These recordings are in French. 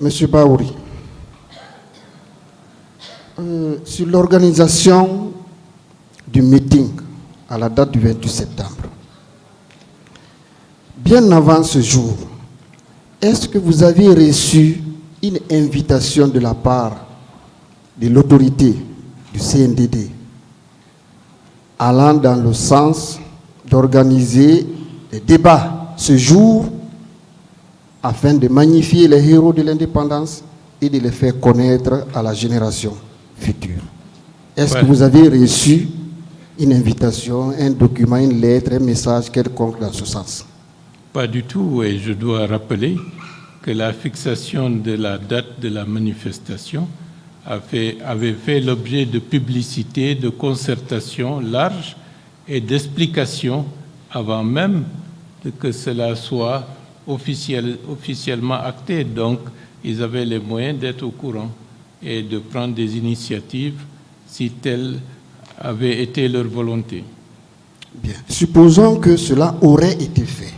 Monsieur Baouri, sur l'organisation du meeting à la date du 28 septembre, bien avant ce jour, est-ce que vous avez reçu une invitation de la part de l'autorité du CNDD allant dans le sens d'organiser des débats ce jour afin de magnifier les héros de l'indépendance et de les faire connaître à la génération future? Est-ce que vous avez reçu une invitation, un document, une lettre, un message quelconque dans ce sens? Pas du tout, et je dois rappeler que la fixation de la date de la manifestation avait fait l'objet de publicité, de concertation large et d'explications avant même que cela soit officiellement acté. Donc, ils avaient les moyens d'être au courant et de prendre des initiatives si telle avait été leur volonté. Bien. Supposons que cela aurait été fait.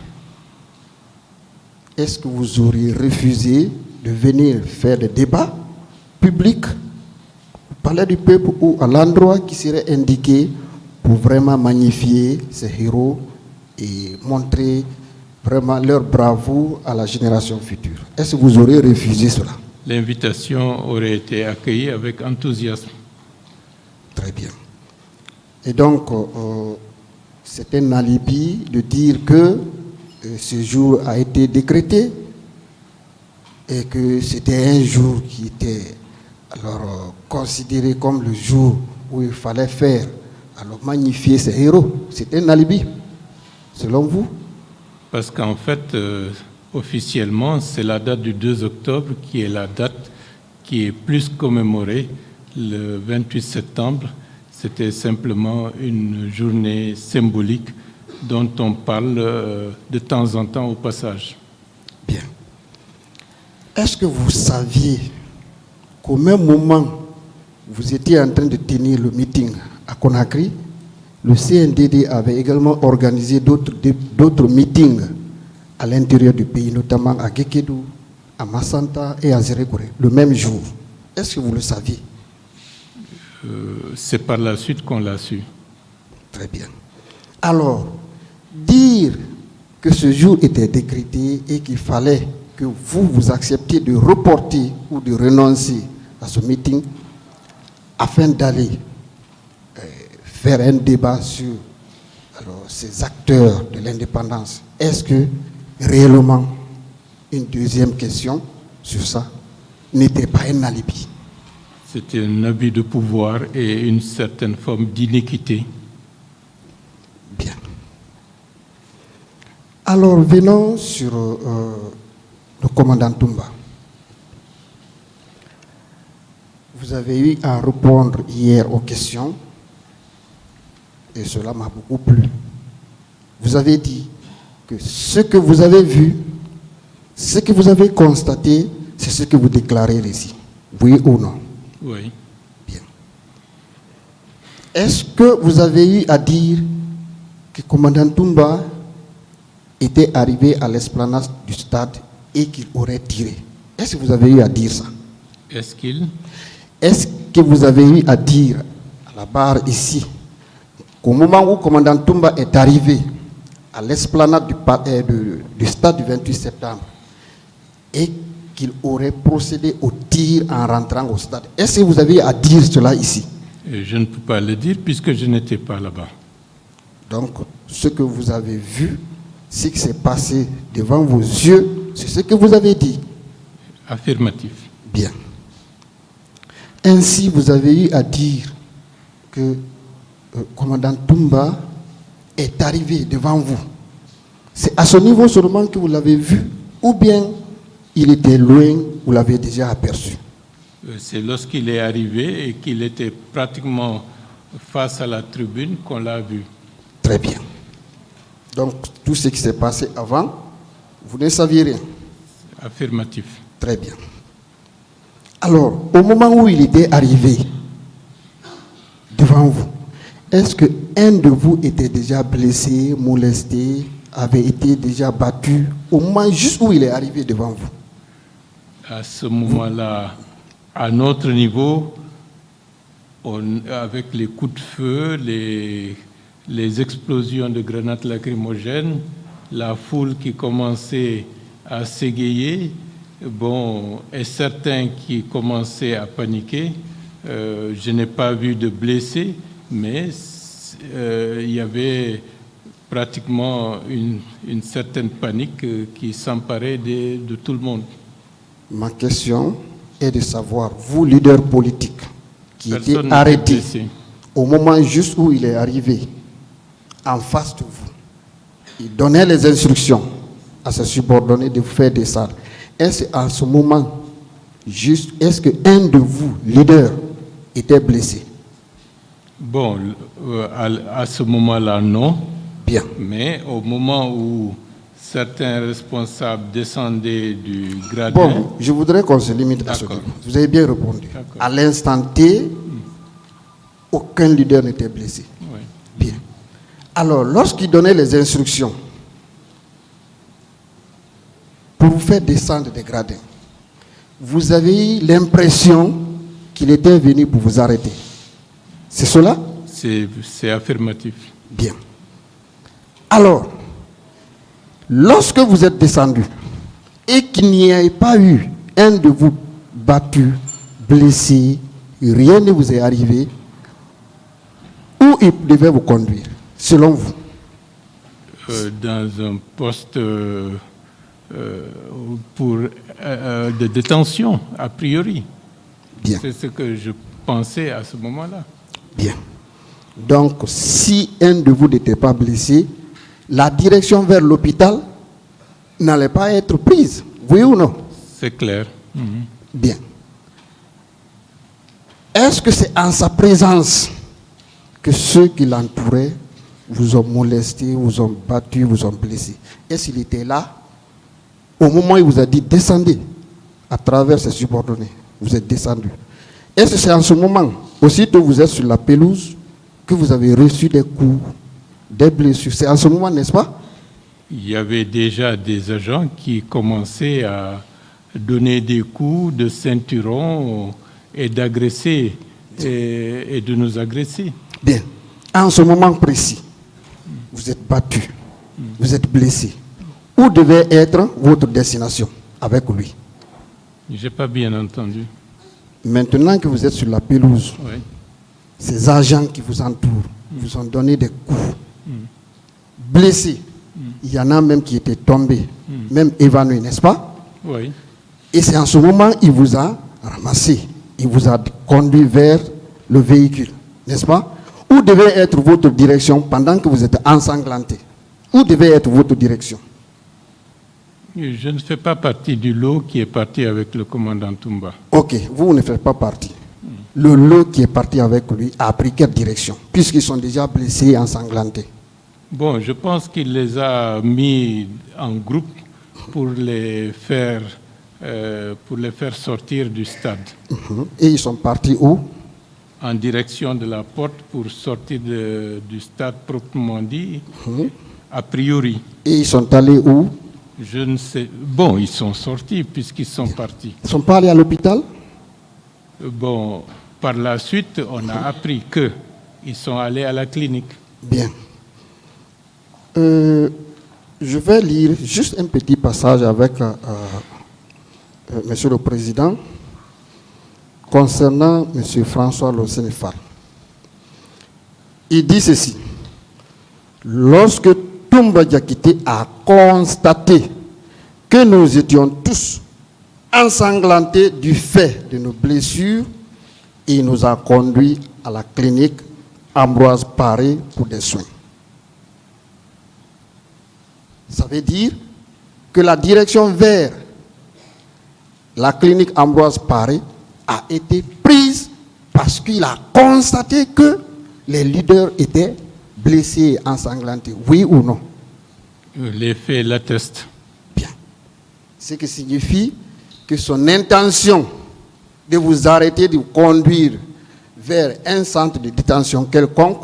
Est-ce que vous auriez refusé de venir faire des débats publics au Palais du Peuple ou à l'endroit qui serait indiqué pour vraiment magnifier ces héros et montrer vraiment leur bravoure à la génération future? Est-ce que vous auriez refusé cela? L'invitation aurait été accueillie avec enthousiasme. Très bien. Et donc, c'est un alibi de dire que ce jour a été décrété et que c'était un jour qui était alors considéré comme le jour où il fallait faire, alors magnifier ces héros. C'était un alibi, selon vous? Parce qu'en fait, officiellement, c'est la date du 2 octobre qui est la date qui est plus commémorée. Le 28 septembre, c'était simplement une journée symbolique dont on parle de temps en temps au passage. Bien. Est-ce que vous saviez qu'au même moment où vous étiez en train de tenir le meeting à Conakry, le CNDD avait également organisé d'autres meetings à l'intérieur du pays, notamment à Guékédou, à Massanta et à Zérékoré, le même jour? Est-ce que vous le saviez? C'est par la suite qu'on l'a su. Très bien. Alors, dire que ce jour était décrété et qu'il fallait que vous acceptiez de reporter ou de renoncer à ce meeting afin d'aller faire un débat sur ces acteurs de l'indépendance, est-ce que réellement, une deuxième question sur ça, n'était pas un alibi? C'était un abus de pouvoir et une certaine forme d'iniquité. Bien. Alors, venons sur le commandant Toumba. Vous avez eu à répondre hier aux questions et cela m'a beaucoup plu. Vous avez dit que ce que vous avez vu, ce que vous avez constaté, c'est ce que vous déclarez ici. Oui ou non? Oui. Bien. Est-ce que vous avez eu à dire que le commandant Toumba était arrivé à l'esplanade du stade et qu'il aurait tiré? Est-ce que vous avez eu à dire ça? Est-ce que vous avez eu à dire à la barre ici qu'au moment où le commandant Toumba est arrivé à l'esplanade du stade du 28 septembre et qu'il aurait procédé au tir en rentrant au stade? Est-ce que vous avez eu à dire cela ici? Je ne peux pas le dire puisque je n'étais pas là-bas. Donc, ce que vous avez vu, ce qui s'est passé devant vos yeux, c'est ce que vous avez dit? Affirmatif. Bien. Ainsi, vous avez eu à dire que le commandant Toumba est arrivé devant vous. C'est à ce niveau seulement que vous l'avez vu, ou bien il était loin, vous l'avez déjà aperçu? C'est lorsqu'il est arrivé et qu'il était pratiquement face à la tribune qu'on l'a vu. Très bien. Donc, tout ce qui s'est passé avant, vous ne saviez rien? Affirmatif. Très bien. Alors, au moment où il était arrivé devant vous, est-ce qu'un de vous était déjà blessé, molesté, avait été déjà battu au moment juste où il est arrivé devant vous? À ce moment-là, à notre niveau, avec les coups de feu, les explosions de grenades lacrymogènes, la foule qui commençait à s'égayer, et certains qui commençaient à paniquer. Je n'ai pas vu de blessés, mais il y avait pratiquement une certaine panique qui s'emparait de tout le monde. Ma question est de savoir, vous, leader politique, qui était Personne arrêté n'était blessé. au moment juste où il est arrivé, en face de vous, il donnait les instructions à ses subordonnés de vous faire descendre. Est-ce qu'à ce moment, juste, est-ce qu'un de vous, leader, était blessé? Bon, à ce moment-là, non. Bien. Mais au moment où certains responsables descendaient du gradin... Bon, je voudrais qu'on se limite à ce D'accord. niveau. Vous avez bien répondu. D'accord. À l'instant T, aucun leader n'était blessé. Oui. Bien. Alors, lorsqu'il donnait les instructions pour vous faire descendre des gradins, vous avez eu l'impression qu'il était venu pour vous arrêter. C'est cela? C'est affirmatif. Bien. Alors, lorsque vous êtes descendu et qu'il n'y ait pas eu un de vous battu, blessé, rien ne vous est arrivé, où il devait vous conduire, selon vous? Dans un poste de détention, a priori. Bien. C'est ce que je pensais à ce moment-là. Bien. Donc, si un de vous n'était pas blessé, la direction vers l'hôpital n'allait pas être prise. Oui ou non? C'est clair. Mhm. Bien. Est-ce que c'est en sa présence que ceux qui l'entouraient vous ont molesté, vous ont battu, vous ont blessé? Est-ce qu'il était là au moment où il vous a dit descendez à travers ses subordonnés? Vous êtes descendu. Est-ce que c'est en ce moment, aussitôt vous êtes sur la pelouse, que vous avez reçu des coups, des blessures? C'est en ce moment, n'est-ce pas? Il y avait déjà des agents qui commençaient à donner des coups de ceinturon et d'agresser et de nous agresser. Bien. En ce moment précis, vous êtes battu, vous êtes blessé. Où devait être votre destination avec lui? Je n'ai pas bien entendu. Maintenant que vous êtes sur la pelouse, Oui. ces agents qui vous entourent vous ont donné des coups. Blessés. Il y en a même qui étaient tombés, même évanouis, n'est-ce pas? Oui. Et c'est en ce moment qu'il vous a ramassé. Il vous a conduit vers le véhicule, n'est-ce pas? Où devait être votre direction pendant que vous êtes ensanglanté? Où devait être votre direction? Je ne fais pas partie du lot qui est parti avec le commandant Toumba. Ok, vous ne faites pas partie. Le lot qui est parti avec lui a pris quelle direction? Puisqu'ils sont déjà blessés et ensanglantés. Bon, je pense qu'il les a mis en groupe pour les faire sortir du stade. Et ils sont partis où? En direction de la porte pour sortir du stade proprement dit, a priori. Et ils sont allés où? Je ne sais. Bon, ils sont sortis puisqu'ils sont partis. Ils ne sont pas allés à l'hôpital? Bon, par la suite, on a appris qu'ils sont allés à la clinique. Bien. Je vais lire juste un petit passage avec Monsieur le Président concernant Monsieur François Losenefal. Il dit ceci: lorsque Toumba Diakité a constaté que nous étions tous ensanglantés du fait de nos blessures, il nous a conduits à la clinique Ambroise Paré pour des soins. Ça veut dire que la direction vers la clinique Ambroise Paré a été prise parce qu'il a constaté que les leaders étaient blessés et ensanglantés. Oui ou non? Les faits l'attestent. Bien. Ce qui signifie que son intention de vous arrêter, de vous conduire vers un centre de détention quelconque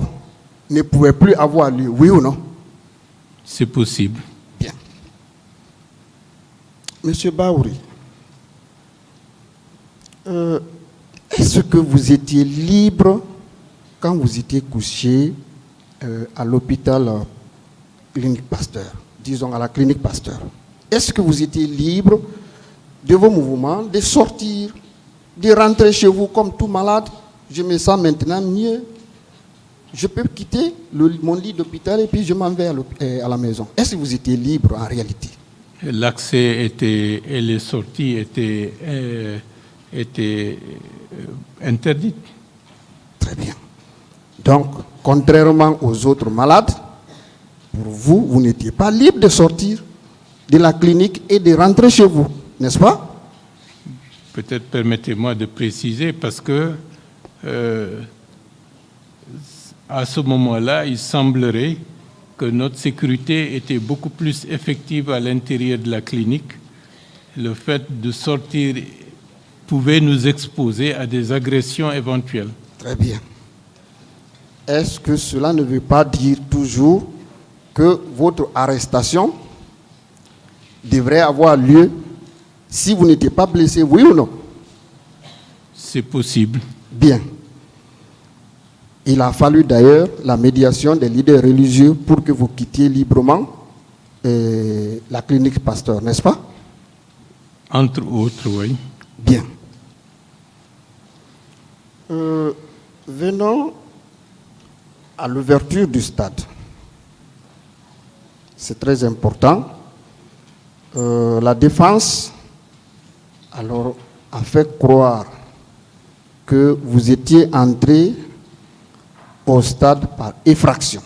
ne pouvait plus avoir lieu. Oui ou non? C'est possible. Bien. Monsieur Baouri, Est-ce que vous étiez libre quand vous étiez couché à l'hôpital Clinique Pasteur, disons à la Clinique Pasteur? Est-ce que vous étiez libre de vos mouvements, de sortir, de rentrer chez vous comme tout malade? Je me sens maintenant mieux. Je peux quitter mon lit d'hôpital et puis je m'en vais à la maison. Est-ce que vous étiez libre en réalité? L'accès était et les sorties étaient interdites. Très bien. Donc, contrairement aux autres malades, pour vous, vous n'étiez pas libre de sortir de la clinique et de rentrer chez vous, n'est-ce pas? Peut-être permettez-moi de préciser parce que à ce moment-là, il semblerait que notre sécurité était beaucoup plus effective à l'intérieur de la clinique. Le fait de sortir pouvait nous exposer à des agressions éventuelles. Très bien. Est-ce que cela ne veut pas dire toujours que votre arrestation devrait avoir lieu si vous n'étiez pas blessé, oui ou non? C'est possible. Bien. Il a fallu d'ailleurs la médiation des leaders religieux pour que vous quittiez librement la clinique Pasteur, n'est-ce pas? Entre autres, oui. Bien. Venons à l'ouverture du stade. C'est très important. La défense alors a fait croire que vous étiez entré au stade par effraction.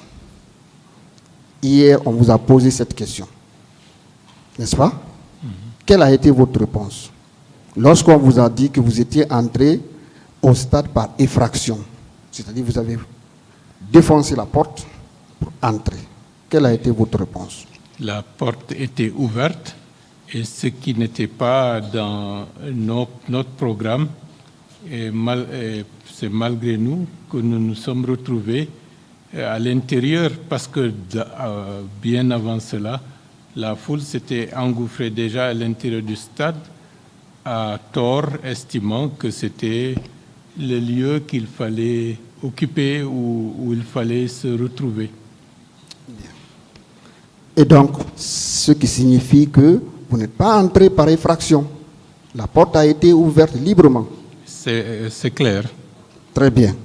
Hier, on vous a posé cette question. N'est-ce pas? Quelle a été votre réponse? Lorsqu'on vous a dit que vous étiez entré au stade par effraction, c'est-à-dire vous avez défoncé la porte pour entrer. Quelle a été votre réponse? La porte était ouverte et ce qui n'était pas dans notre programme, c'est malgré nous que nous nous sommes retrouvés à l'intérieur parce que bien avant cela, la foule s'était engouffrée déjà à l'intérieur du stade à tort, estimant que c'était le lieu qu'il fallait occuper où il fallait se retrouver. Et donc, ce qui signifie que vous n'êtes pas entré par effraction. La porte a été ouverte librement. C'est clair. Très bien.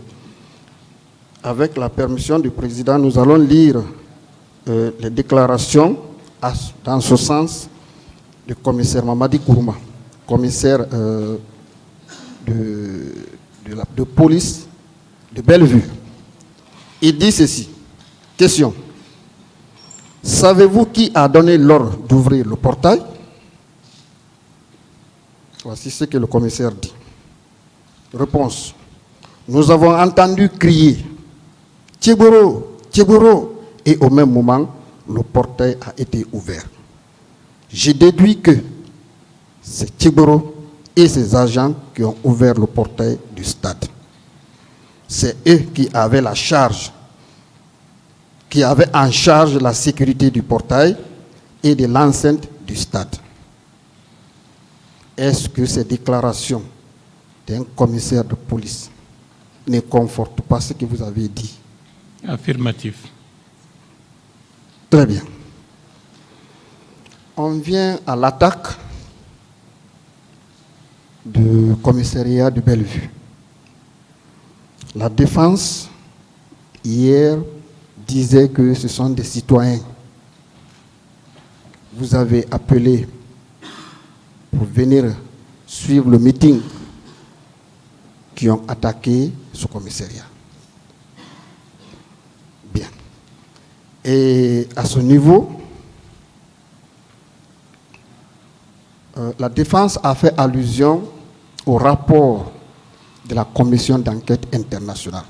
Avec la permission du président, nous allons lire les déclarations dans ce sens du commissaire Mamadi Kourma, commissaire de police de Bellevue. Il dit ceci. Question. Savez-vous qui a donné l'ordre d'ouvrir le portail? Voici ce que le commissaire dit. Réponse. Nous avons entendu crier Tchéboro, Tchéboro, et au même moment, le portail a été ouvert. J'ai déduit que c'est Tchéboro et ses agents qui ont ouvert le portail du stade. C'est eux qui avaient la charge, qui avaient en charge la sécurité du portail et de l'enceinte du stade. Est-ce que ces déclarations d'un commissaire de police ne confortent pas ce que vous avez dit? Affirmatif. Très bien. On vient à l'attaque du commissariat de Bellevue. La défense, hier, disait que ce sont des citoyens. Vous avez appelé pour venir suivre le meeting qui ont attaqué ce commissariat. Bien. Et à ce niveau, la défense a fait allusion au rapport de la commission d'enquête internationale.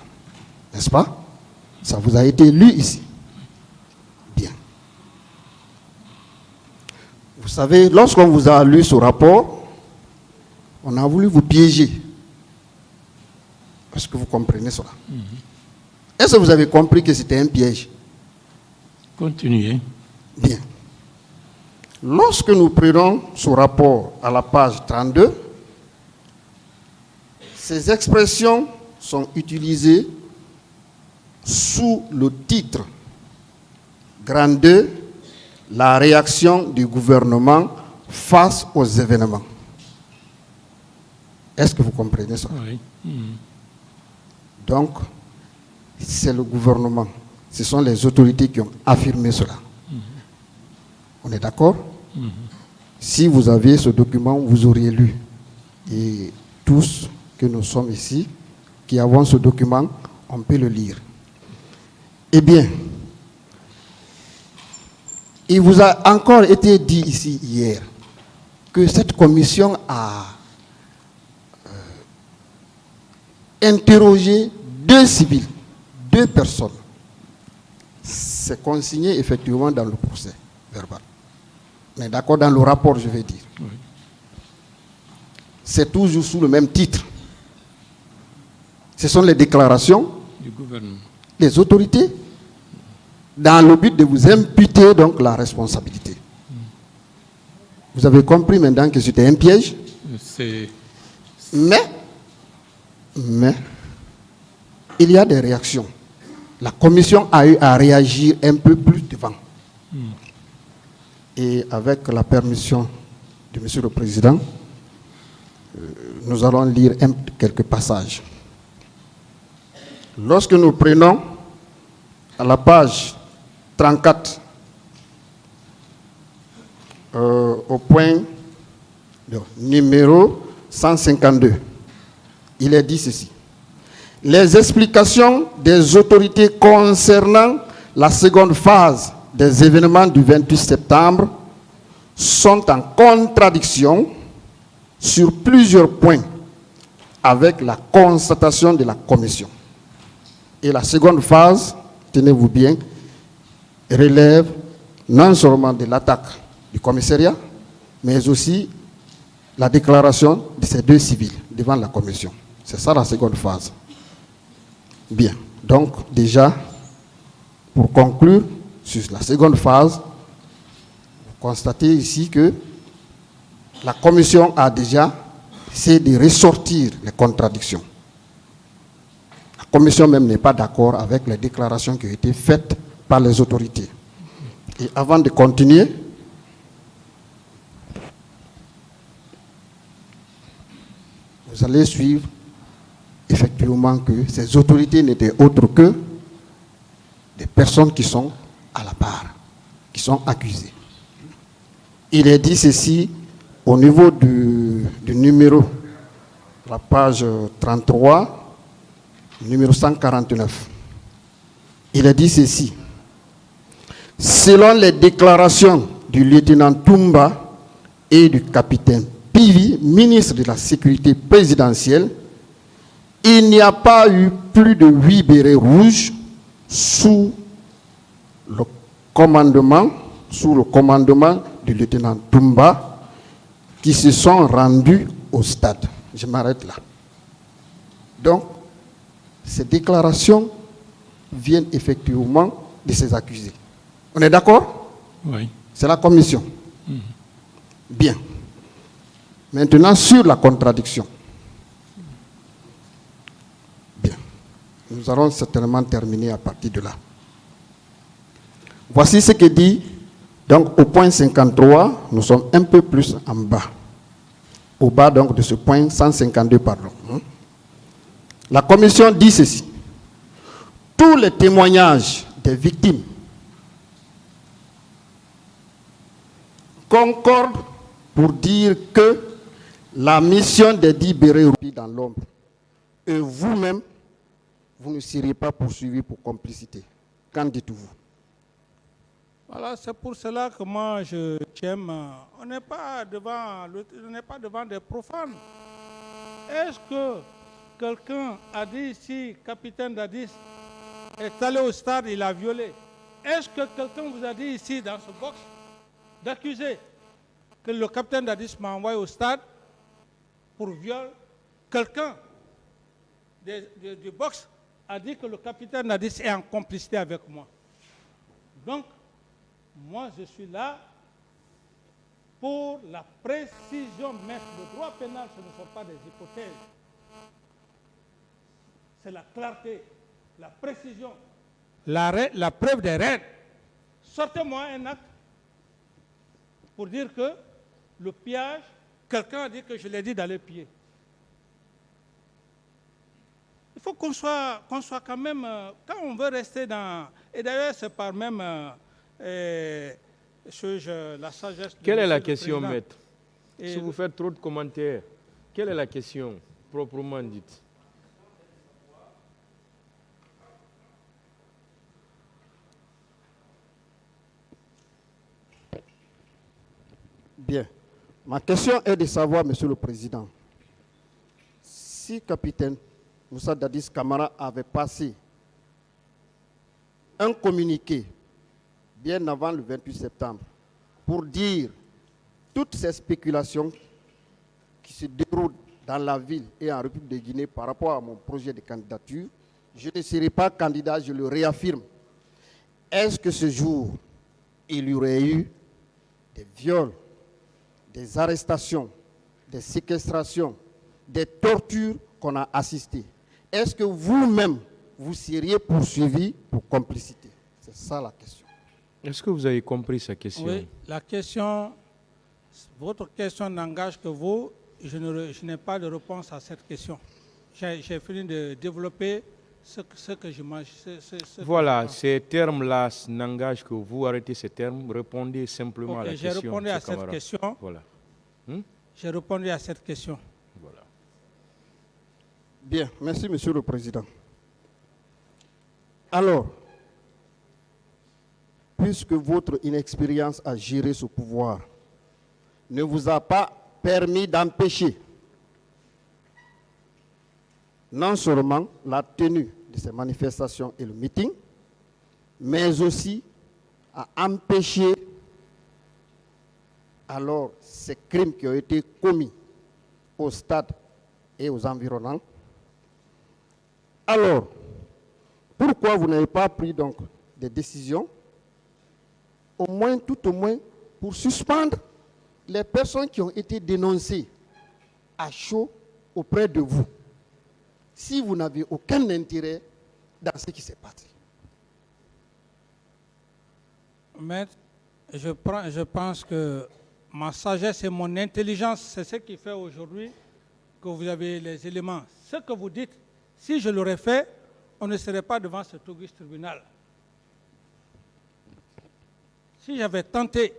N'est-ce pas? Ça vous a été lu ici. Bien. Vous savez, lorsqu'on vous a lu ce rapport, on a voulu vous piéger. Est-ce que vous comprenez cela? Est-ce que vous avez compris que c'était un piège? Continuez. Bien. Lorsque nous prenons ce rapport à la page 32, Ces expressions sont utilisées sous le titre Grand 2, la réaction du gouvernement face aux événements. Est-ce que vous comprenez ça? Oui. Donc, c'est le gouvernement, ce sont les autorités qui ont affirmé cela. On est d'accord? Si vous aviez ce document, vous auriez lu. Et tous que nous sommes ici, qui avons ce document, on peut le lire. Eh bien, il vous a encore été dit ici hier que cette commission a interrogé 2 civils, 2 personnes. C'est consigné effectivement dans le procès verbal. Mais d'accord, dans le rapport, je vais dire. Oui. C'est toujours sous le même titre. Ce sont les déclarations Du gouvernement. des autorités dans le but de vous imputer donc la responsabilité. Vous avez compris maintenant que c'était un piège? Mais, il y a des réactions. La commission a eu à réagir un peu plus devant. Et avec la permission de Monsieur le Président, nous allons lire quelques passages. Lorsque nous prenons à la page 34, au point numéro 152, il est dit ceci. Les explications des autorités concernant la seconde phase des événements du 28 septembre sont en contradiction sur plusieurs points avec la constatation de la commission. Et la seconde phase, tenez-vous bien, relève non seulement de l'attaque du commissariat, mais aussi la déclaration de ces 2 civils devant la commission. C'est ça la seconde phase. Bien, donc déjà, pour conclure sur la seconde phase, vous constatez ici que la commission a déjà essayé de ressortir les contradictions. La commission même n'est pas d'accord avec les déclarations qui ont été faites par les autorités. Et avant de continuer, vous allez suivre effectivement que ces autorités n'étaient autres que des personnes qui sont à la barre, qui sont accusées. Il est dit ceci au niveau du numéro, la page 33, numéro 149. Il est dit ceci. Selon les déclarations du lieutenant Toumba et du capitaine Pivi, ministre de la Sécurité présidentielle, il n'y a pas eu plus de 8 bérets rouges sous le commandement du lieutenant Toumba qui se sont rendus au stade. Je m'arrête là. Donc, ces déclarations viennent effectivement de ces accusés. On est d'accord? Oui. C'est la commission. Bien. Maintenant, sur la contradiction. Bien. Nous allons certainement terminer à partir de là. Voici ce que dit, donc au point 53, nous sommes un peu plus en bas. Au bas donc de ce point 152, pardon. La commission dit ceci. Tous les témoignages des victimes concordent pour dire que la mission des 10 bérets rouges dans l'ombre. Et vous-même, vous ne seriez pas poursuivi pour complicité. Qu'en dites-vous? Voilà, c'est pour cela que moi je t'aime. On n'est pas devant des profanes. Est-ce que quelqu'un a dit ici, capitaine Dadis est allé au stade, il a violé? Est-ce que quelqu'un vous a dit ici dans ce box d'accuser que le capitaine Dadis m'a envoyé au stade pour viol? Quelqu'un du box a dit que le capitaine Dadis est en complicité avec moi. Donc, moi, je suis là pour la précision, mais le droit pénal, ce ne sont pas des hypothèses. c'est la clarté, la précision, la preuve des règles. Sortez-moi un acte pour dire que le pillage, quelqu'un a dit que je l'ai dit dans les pieds. Il faut qu'on soit quand même, quand on veut rester dans... Et d'ailleurs, c'est par même la sagesse... Quelle est la question, maître? Si vous faites trop de commentaires, quelle est la question, proprement dite? Bien. Ma question est de savoir, Monsieur le Président, si capitaine Moussa Dadis Camara avait passé un communiqué bien avant le 28 septembre pour dire toutes ces spéculations qui se déroulent dans la ville et en République de Guinée par rapport à mon projet de candidature, je ne serai pas candidat, je le réaffirme. Est-ce que ce jour, il y aurait eu des viols, des arrestations, des séquestrations, des tortures qu'on a assistées? Est-ce que vous-même, vous seriez poursuivi pour complicité? C'est ça la question. Est-ce que vous avez compris sa question? Oui, la question, votre question n'engage que vous. Je n'ai pas de réponse à cette question. J'ai fini de développer ce que je mange. Voilà, ces termes-là n'engagent que vous. Arrêtez ces termes. Répondez simplement à la question. J'ai répondu à cette question. Voilà. J'ai répondu à cette question. Voilà. Bien, merci Monsieur le Président. Alors, puisque votre inexpérience à gérer ce pouvoir ne vous a pas permis d'empêcher non seulement la tenue de ces manifestations et le meeting, mais aussi à empêcher alors ces crimes qui ont été commis au stade et aux environnants. Alors, pourquoi vous n'avez pas pris donc des décisions, tout au moins, pour suspendre les personnes qui ont été dénoncées à chaud auprès de vous, si vous n'avez aucun intérêt dans ce qui s'est passé? Maître, je pense que ma sagesse et mon intelligence, c'est ce qui fait aujourd'hui que vous avez les éléments. Ce que vous dites, si je l'aurais fait, on ne serait pas devant cet auguste tribunal. Si j'avais tenté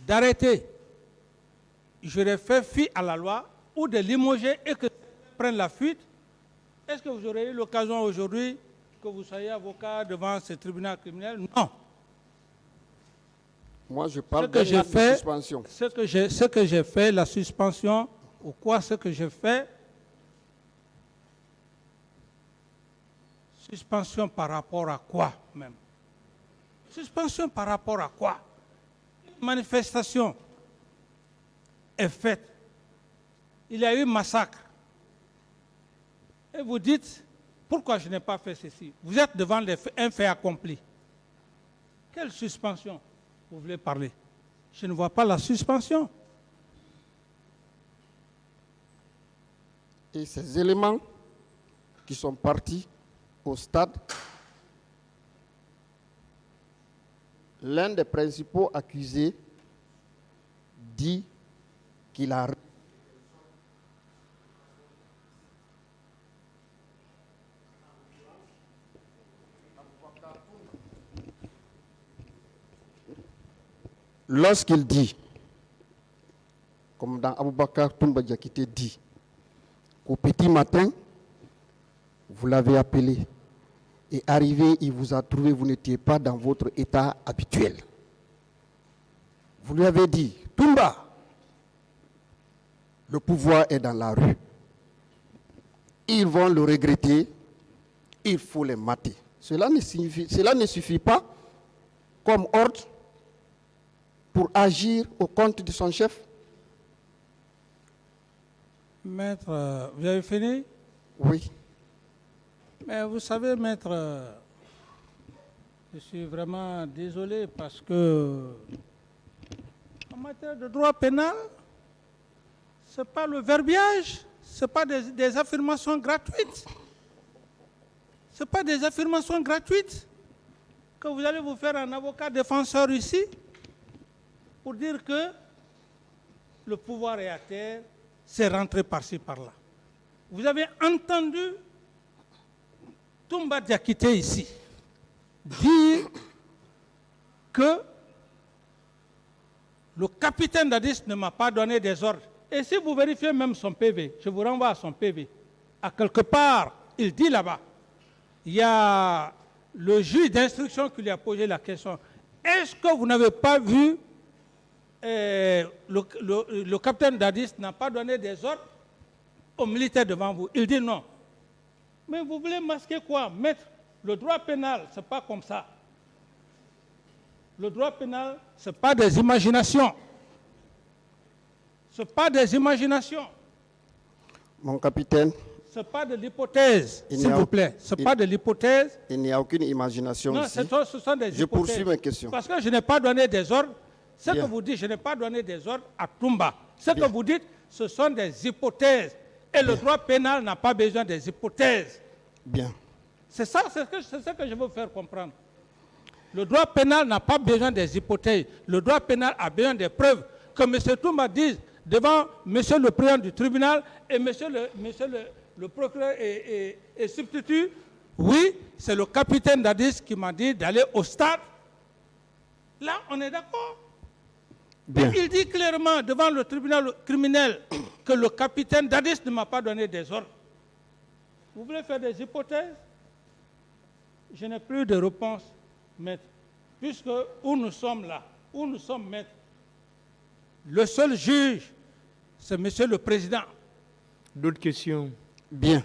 d'arrêter, j'aurais fait fi à la loi ou de limoger et que prenne la fuite. Est-ce que vous aurez eu l'occasion aujourd'hui que vous soyez avocat devant ce tribunal criminel? Non. Moi, je parle de suspension. Ce que j'ai fait, la suspension, ou quoi ce que j'ai fait, suspension par rapport à quoi même? Suspension par rapport à quoi? Une manifestation est faite. Il y a eu massacre. Et vous dites, pourquoi je n'ai pas fait ceci? Vous êtes devant un fait accompli. Quelle suspension vous voulez parler? Je ne vois pas la suspension. Et ces éléments qui sont partis au stade, l'un des principaux accusés dit qu'il a lorsqu'il dit, comme dans Aboubakar Toumba Diakité dit, qu'au petit matin, vous l'avez appelé, et arrivé, il vous a trouvé, vous n'étiez pas dans votre état habituel. Vous lui avez dit, Toumba, le pouvoir est dans la rue. Ils vont le regretter, il faut les mater. Cela ne suffit pas comme ordre pour agir au compte de son chef? Maître, vous avez fini? Oui. Mais vous savez, maître, je suis vraiment désolé parce que en matière de droit pénal, ce n'est pas le verbiage, ce n'est pas des affirmations gratuites. Ce pas des affirmations gratuites que vous allez vous faire un avocat défenseur ici pour dire que le pouvoir est à terre, c'est rentré par-ci, par-là. Vous avez entendu Toumba Diakité ici dire que le capitaine Dadis ne m'a pas donné des ordres. Et si vous vérifiez même son PV, je vous renvoie à son PV, à quelque part, il dit là-bas, il y a le juge d'instruction qui lui a posé la question. Est-ce que vous n'avez pas vu le capitaine Dadis n'a pas donné des ordres aux militaires devant vous? Il dit non. Mais vous voulez masquer quoi? Mettre le droit pénal, ce n'est pas comme ça. Le droit pénal, ce n'est pas des imaginations. Ce n'est pas des imaginations. Mon capitaine. Ce n'est pas de l'hypothèse, s'il vous plaît. Ce n'est pas de l'hypothèse. Il n'y a aucune imagination non, ici. Ce sont des hypothèses. Je poursuis mes questions. Parce que je n'ai pas donné des ordres. Ce Bien. que vous dites, je n'ai pas donné des ordres à Toumba. Ce Bien. que vous dites, ce sont des hypothèses. Et le droit pénal n'a pas besoin des hypothèses. Bien. C'est ça, c'est ce que je veux faire comprendre. Le droit pénal n'a pas besoin des hypothèses. Le droit pénal a besoin des preuves. Que M. Toumba dise devant M. le président du tribunal et M. le procureur et substitut, oui, c'est le capitaine Dadis qui m'a dit d'aller au stade. Là, on est d'accord. Bien. Il dit clairement devant le tribunal criminel que le capitaine Dadis ne m'a pas donné des ordres. Vous voulez faire des hypothèses? Je n'ai plus de réponse, maître. Puisque où nous sommes là, où nous sommes, maître, le seul juge, c'est monsieur le président. D'autres questions? Bien.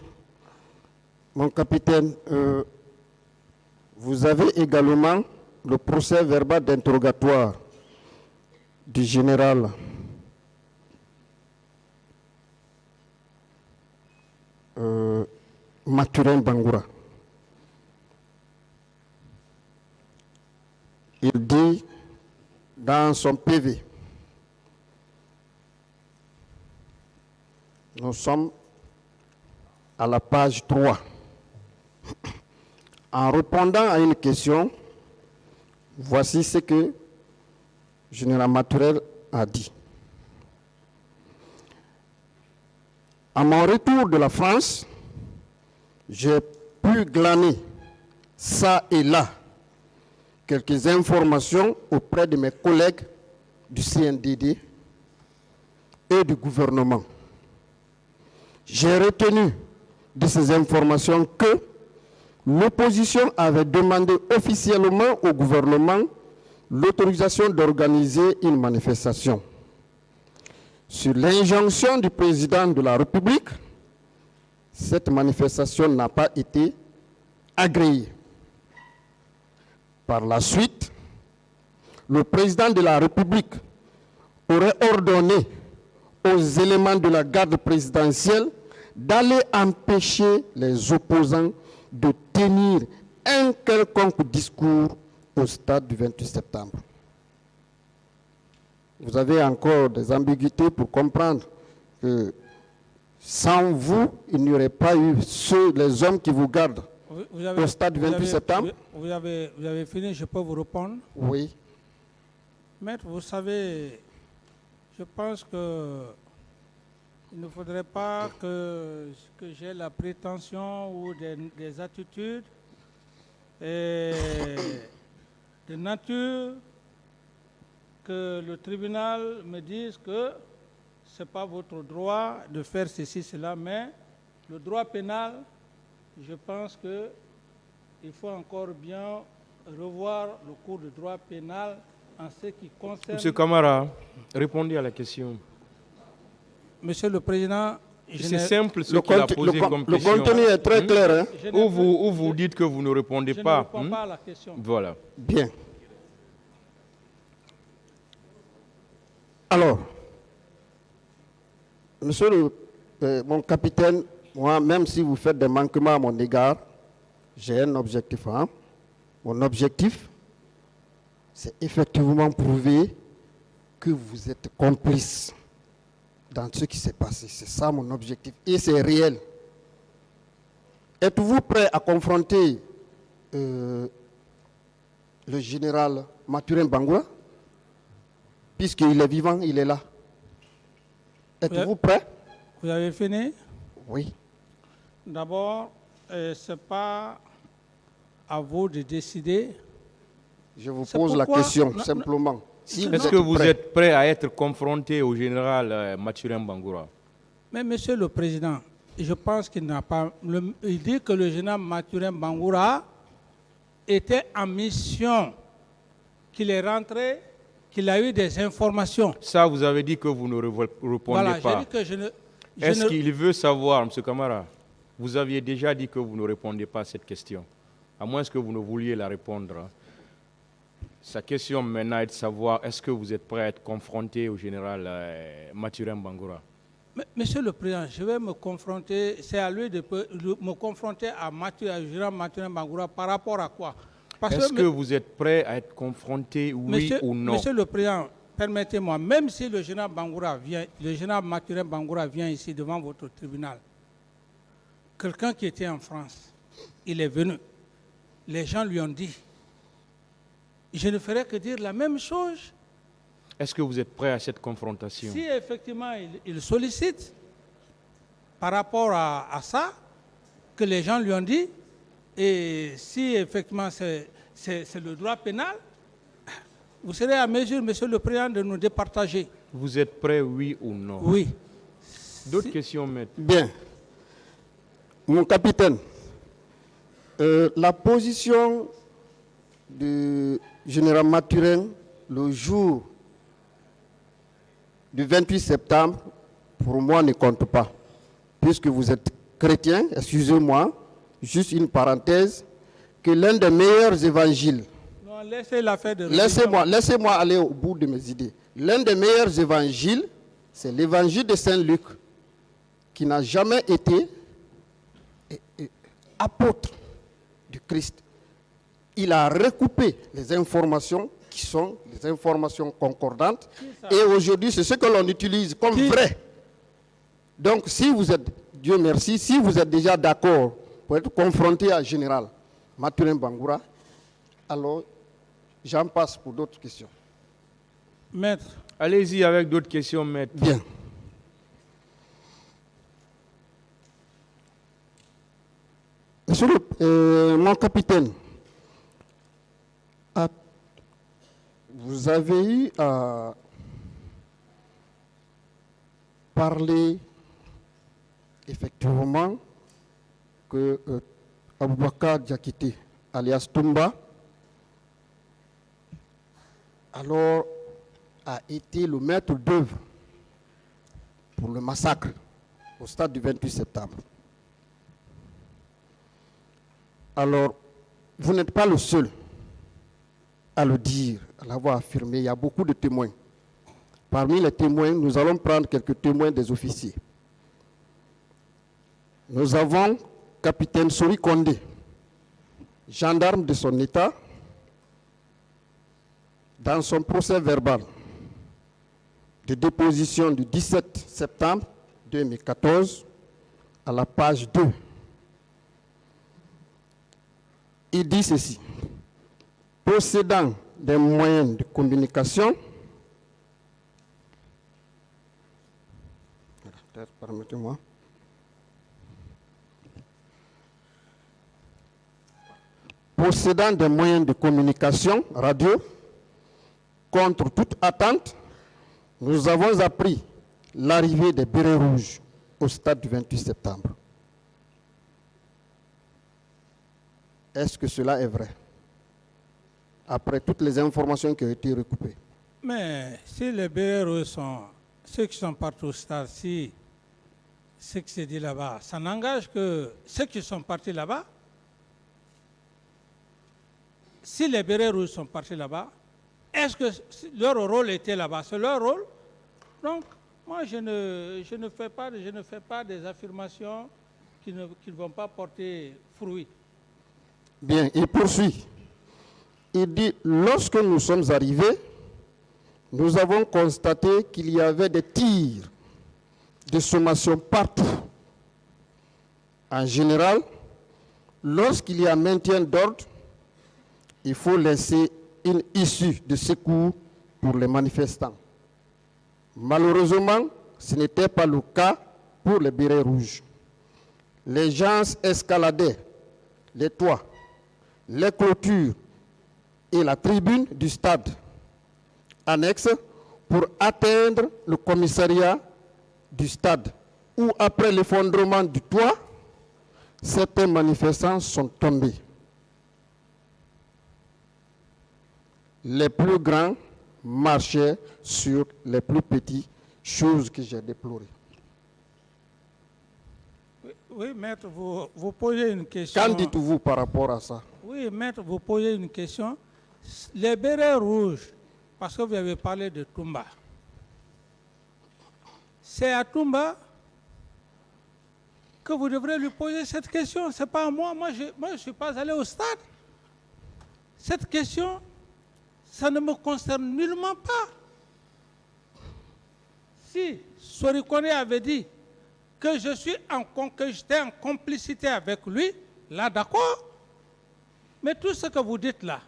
Mon capitaine, vous avez également le procès verbal d'interrogatoire du général Mathurin Bangoura. Il dit dans son PV, nous sommes à la page 3. En répondant à une question, voici ce que le général Maturel a dit. À mon retour de la France, j'ai pu glaner ça et là quelques informations auprès de mes collègues du CNDD et du gouvernement. J'ai retenu de ces informations que l'opposition avait demandé officiellement au gouvernement l'autorisation d'organiser une manifestation. Sur l'injonction du président de la République, cette manifestation n'a pas été agréée. Par la suite, le président de la République aurait ordonné aux éléments de la garde présidentielle d'aller empêcher les opposants de tenir un quelconque discours au stade du 28 septembre. Vous avez encore des ambiguïtés pour comprendre que sans vous, il n'y aurait pas eu les hommes qui vous gardent au stade du 28 septembre. Vous avez fini, je peux vous répondre? Oui. Maître, vous savez, je pense que il ne faudrait pas que j'ai la prétention ou des attitudes de nature que le tribunal me dise que ce n'est pas votre droit de faire ceci, cela, mais le droit pénal, je pense qu'il faut encore bien revoir le cours du droit pénal en ce qui concerne... Monsieur Camara, répondez à la question. Monsieur le Président, c'est simple ce qu'il a posé comme question. Le contenu est très clair. Hein? Ou vous dites que vous ne répondez pas. Je ne réponds pas à la question. Voilà. Bien. Alors, monsieur mon capitaine, moi, même si vous faites des manquements à mon égard, j'ai un objectif. Hein? Mon objectif, c'est effectivement prouver que vous êtes complice dans ce qui s'est passé. C'est ça mon objectif. Et c'est réel. Êtes-vous prêt à confronter le général Mathurin Bangoura? Puisqu'il est vivant, il est là. Êtes-vous prêt? Vous avez fini? Oui. D'abord, ce n'est pas à vous de décider. Je vous pose la question, simplement. Si Est-ce que vous êtes prêt à être confronté au général Mathurin Bangoura? Mais Monsieur le Président, je pense qu'il n'a pas... il dit que le général Mathurin Bangoura était en mission, qu'il est rentré, qu'il a eu des informations. Ça, vous avez dit que vous ne répondez voilà, pas. J'ai dit que je ne... Est-ce qu'il veut savoir, M. Camara? Vous aviez déjà dit que vous ne répondez pas à cette question, à moins que vous ne vouliez la répondre. Sa question maintenant est de savoir, est-ce que vous êtes prêt à être confronté au général Mathurin Bangoura? Monsieur le Président, je vais me confronter, c'est à lui de me confronter à général Mathurin Bangoura par rapport à quoi? Est-ce que vous êtes prêt à être confronté, oui ou non? Monsieur le Président, permettez-moi, même si le général Bangoura vient, le général Mathurin Bangoura vient ici devant votre tribunal, quelqu'un qui était en France, il est venu, les gens lui ont dit, je ne ferai que dire la même chose. Est-ce que vous êtes prêt à cette confrontation? Si effectivement il sollicite par rapport à ça, que les gens lui ont dit, et si effectivement c'est le droit pénal, vous serez à mesure, Monsieur le Président, de nous départager. Vous êtes prêt, oui ou non? Oui. D'autres questions, maître? Bien. Mon capitaine, la position du général Mathurin le jour du 28 septembre, pour moi, ne compte pas. Puisque vous êtes chrétien, excusez-moi, juste une parenthèse, que l'un des meilleurs évangiles... Non, laissez l'affaire de... Laissez-moi aller au bout de mes idées. L'un des meilleurs évangiles, c'est l'évangile de Saint-Luc, qui n'a jamais été apôtre du Christ. Il a recoupé les informations qui sont des informations concordantes. Et aujourd'hui, c'est ce que l'on utilise comme vrai. Donc, si vous êtes, Dieu merci, si vous êtes déjà d'accord pour être confronté à général Mathurin Bangoura, alors j'en passe pour d'autres questions. Maître. Allez-y avec d'autres questions, maître. Bien. Monsieur mon capitaine, vous avez eu à parler effectivement que Aboubakar Diakité, alias Toumba, alors a été le maître d'œuvre pour le massacre au stade du 28 septembre. Alors, vous n'êtes pas le seul à le dire, à l'avoir affirmé. Il y a beaucoup de témoins. Parmi les témoins, nous allons prendre quelques témoins des officiers. Nous avons capitaine Sori Kondé, gendarme de son état, dans son procès verbal de déposition du 17 septembre 2014, à la page 2. Il dit ceci: possédant des moyens de communication, permettez-moi, possédant des moyens de communication radio, contre toute attente, nous avons appris l'arrivée des bérets rouges au stade du 28 septembre. Est-ce que cela est vrai? Après toutes les informations qui ont été recoupées. Mais si les bérets rouges sont ceux qui sont partis au stade, si ce qui se dit là-bas, ça n'engage que ceux qui sont partis là-bas. Si les bérets rouges sont partis là-bas, est-ce que leur rôle était là-bas? C'est leur rôle. Donc, moi, je ne fais pas des affirmations qui ne vont pas porter fruit. Bien, il poursuit. Il dit, lorsque nous sommes arrivés, nous avons constaté qu'il y avait des tirs de sommation partout. En général, lorsqu'il y a maintien d'ordre, il faut laisser une issue de secours pour les manifestants. Malheureusement, ce n'était pas le cas pour les bérets rouges. Les gens escaladaient les toits, les clôtures et la tribune du stade annexe pour atteindre le commissariat du stade, où après l'effondrement du toit, certains manifestants sont tombés. Les plus grands marchaient sur les plus petits, chose que j'ai déplorée. Oui, maître, vous posez une question. Qu'en dites-vous par rapport à ça? Oui, maître, vous posez une question. Les bérets rouges, parce que vous avez parlé de Toumba. C'est à Toumba que vous devrez lui poser cette question. Ce n'est pas à moi. Moi, je ne suis pas allé au stade. Cette question, ça ne me concerne nullement pas. Si Sori Kondé avait dit que j'étais en complicité avec lui, là, d'accord. Mais tout ce que vous dites là,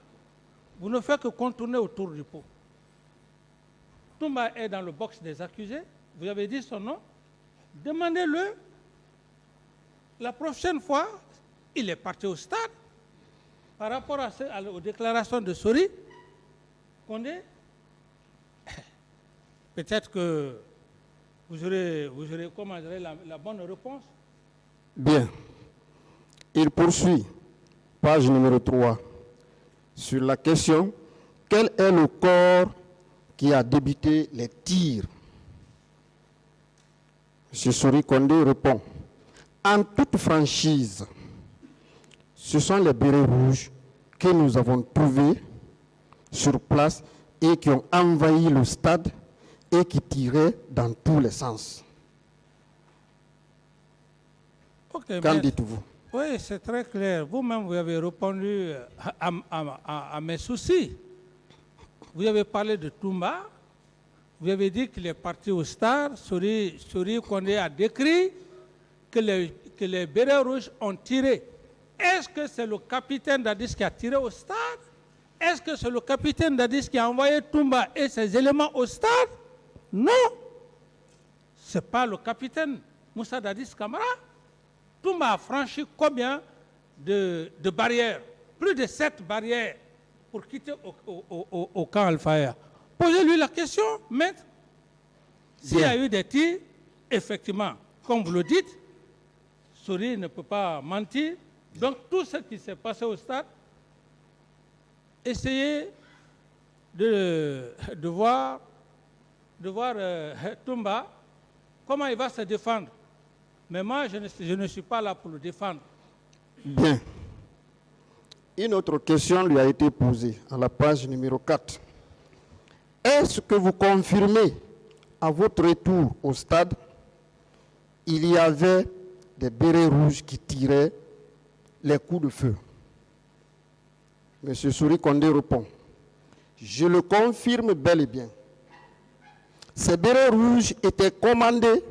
vous ne faites que contourner autour du pot. Toumba est dans le box des accusés. Vous avez dit son nom. Demandez-le. La prochaine fois, il est parti au stade. Par rapport aux déclarations de Sori Kondé, peut-être que vous aurez comment dirais, la bonne réponse. Bien. Il poursuit, page numéro 3, sur la question « Quel est le corps qui a débuté les tirs ?» M. Sori Kondé répond « En toute franchise, ce sont les bérets rouges que nous avons trouvés sur place et qui ont envahi le stade et qui tiraient dans tous les sens. » Qu'en dites-vous? Oui, c'est très clair. Vous-même, vous avez répondu à mes soucis. Vous avez parlé de Toumba. Vous avez dit qu'il est parti au stade. Sori Kondé a décrit que les bérets rouges ont tiré. Est-ce que c'est le capitaine Dadis qui a tiré au stade? Est-ce que c'est le capitaine Dadis qui a envoyé Toumba et ses éléments au stade? Non. Ce n'est pas le capitaine Moussa Dadis Camara. Toumba a franchi combien de barrières? Plus de 7 barrières pour quitter au camp Al-Faya. Posez-lui la question, maître. S'il y a eu des tirs, effectivement, comme vous le dites, Sori ne peut pas mentir. Donc tout ce qui s'est passé au stade, essayez de voir Toumba, comment il va se défendre. Mais moi, je ne suis pas là pour le défendre. Bien. Une autre question lui a été posée à la page numéro 4. Est-ce que vous confirmez à votre retour au stade, il y avait des bérets rouges qui tiraient les coups de feu? M. Sori Kondé répond, je le confirme bel et bien. Ces bérets rouges étaient commandés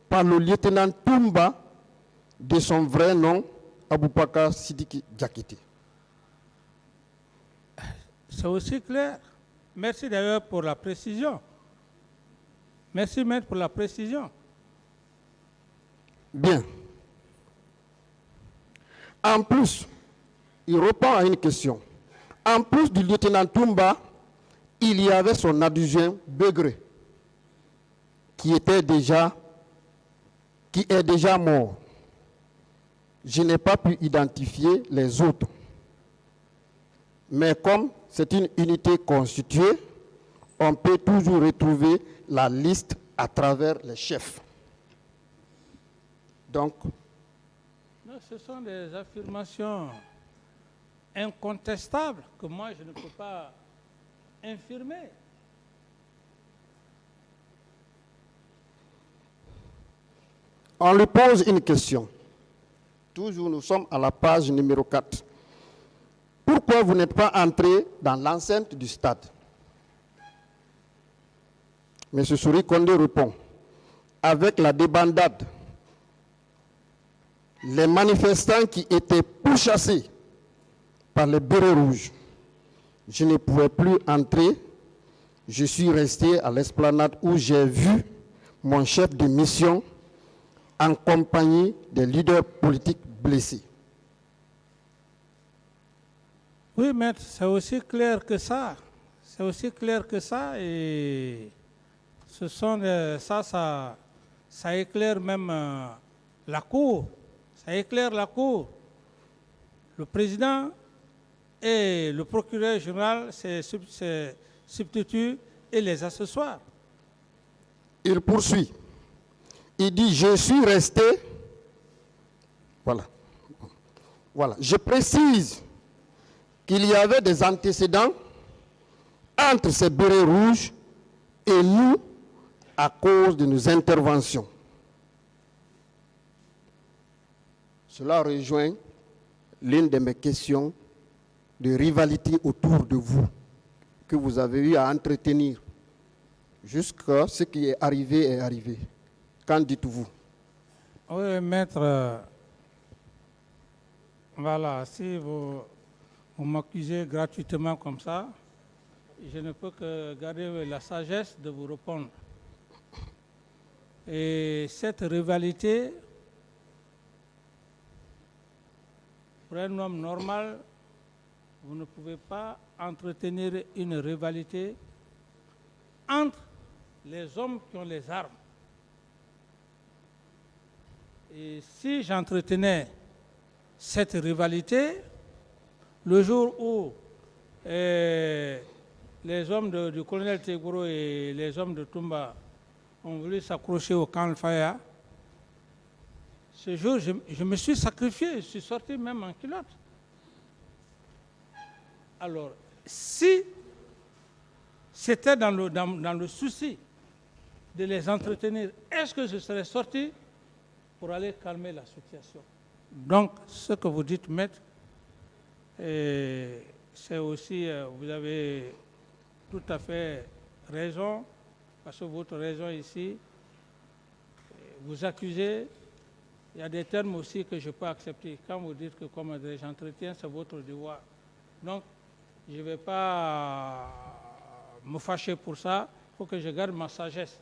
par le lieutenant Toumba, de son vrai nom, Aboubakar Sidiki Diakité. C'est aussi clair. Merci d'ailleurs pour la précision. Merci, maître, pour la précision. Bien. En plus, il répond à une question. En plus du lieutenant Toumba, il y avait son adjoint Begré, qui est déjà mort. Je n'ai pas pu identifier les autres. Mais comme c'est une unité constituée, on peut toujours retrouver la liste à travers les chefs. Donc, non, ce sont des affirmations incontestables que moi je ne peux pas infirmer. on lui pose une question. Toujours, nous sommes à la page numéro 4. Pourquoi vous n'êtes pas entré dans l'enceinte du stade? M. Sori Kondé répond, avec la débandade, les manifestants qui étaient pourchassés par les bérets rouges. Je ne pouvais plus entrer. Je suis resté à l'esplanade où j'ai vu mon chef de mission en compagnie des leaders politiques blessés. Oui, maître, c'est aussi clair que ça. C'est aussi clair que ça. Et ce sont ça éclaire même la Cour. Ça éclaire la Cour. Le président et le procureur général se substituent et les accessoires. Il poursuit. Il dit, je suis resté. Voilà. Voilà. Je précise qu'il y avait des antécédents entre ces bérets rouges et nous à cause de nos interventions. Cela rejoint l'une de mes questions de rivalité autour de vous que vous avez eu à entretenir. Jusqu'à ce qui est arrivé est arrivé. Qu'en dites-vous? Oui, maître, voilà, si vous m'accusez gratuitement comme ça, je ne peux que garder la sagesse de vous répondre. Et cette rivalité, pour un homme normal, vous ne pouvez pas entretenir une rivalité entre les hommes qui ont les armes. Et si j'entretenais cette rivalité, le jour où les hommes du colonel Tegoro et les hommes de Tumba ont voulu s'accrocher au camp Al-Faya, ce jour, je me suis sacrifié, je suis sorti même en culotte. Alors, si c'était dans le souci de les entretenir, est-ce que je serais sorti pour aller calmer la situation? Donc, ce que vous dites, maître, c'est aussi, vous avez tout à fait raison, parce que votre raison ici, vous accusez, il y a des termes aussi que je peux accepter. Quand vous dites que comme j'entretiens, c'est votre devoir. Donc, je ne vais pas me fâcher pour ça, il faut que je garde ma sagesse.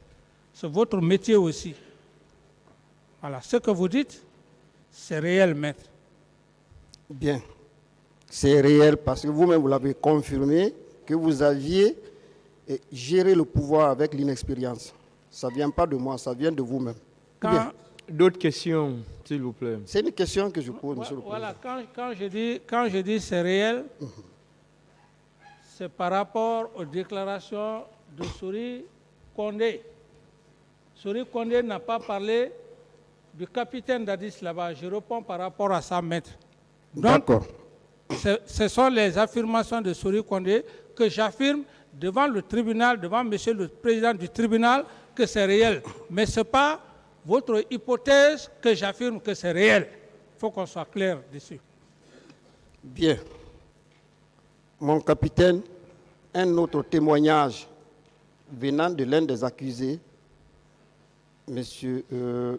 C'est votre métier aussi. Voilà, ce que vous dites, c'est réel, maître. Bien, c'est réel parce que vous-même, vous l'avez confirmé, que vous aviez géré le pouvoir avec l'inexpérience. Ça ne vient pas de moi, ça vient de vous-même. D'autres questions, s'il vous plaît. C'est une question que je pose, monsieur le Président. Voilà, quand je dis c'est réel, c'est par rapport aux déclarations de Souri Kondé. Souri Kondé n'a pas parlé du capitaine d'Addis là-bas. Je réponds par rapport à ça, maître. D'accord. Ce sont les affirmations de Souri Kondé que j'affirme devant le tribunal, devant monsieur le président du tribunal, que c'est réel. Mais ce n'est pas votre hypothèse que j'affirme que c'est réel. Il faut qu'on soit clair dessus. Bien. Mon capitaine, un autre témoignage venant de l'un des accusés, M.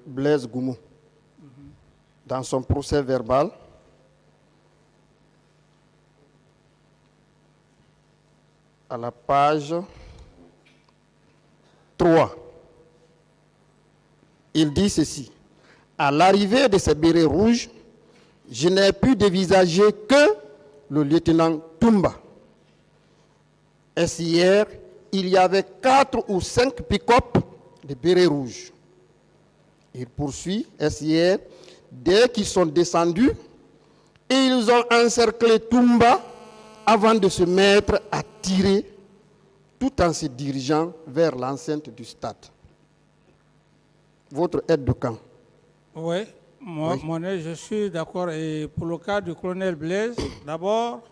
Blaise Goumou, dans son procès verbal, à la page 3, il dit ceci: à l'arrivée de ces bérets rouges, je n'ai pu dévisager que le lieutenant Tumba. Hier, il y avait 4 ou 5 pick-up de bérets rouges. Il poursuit, hier, dès qu'ils sont descendus, ils ont encerclé Tumba avant de se mettre à tirer tout en se dirigeant vers l'enceinte du stade. Votre aide de camp. Oui, je suis d'accord. Et pour le cas du colonel Blaise, d'abord,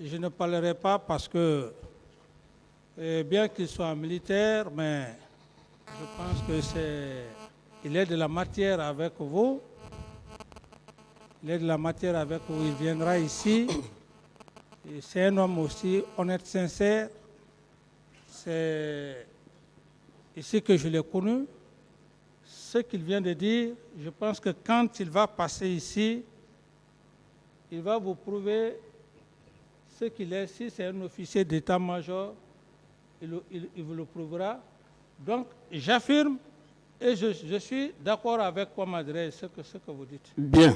je ne parlerai pas parce que, bien qu'il soit militaire, mais je pense qu'il est de la matière avec vous. Il est de la matière avec vous. Il viendra ici. C'est un homme aussi honnête, sincère. C'est ici que je l'ai connu. ce qu'il vient de dire, je pense que quand il va passer ici, il va vous prouver ce qu'il est. Si c'est un officier d'état-major, il vous le prouvera. Donc, j'affirme et je suis d'accord avec quoi m'adresse ce que vous dites. Bien.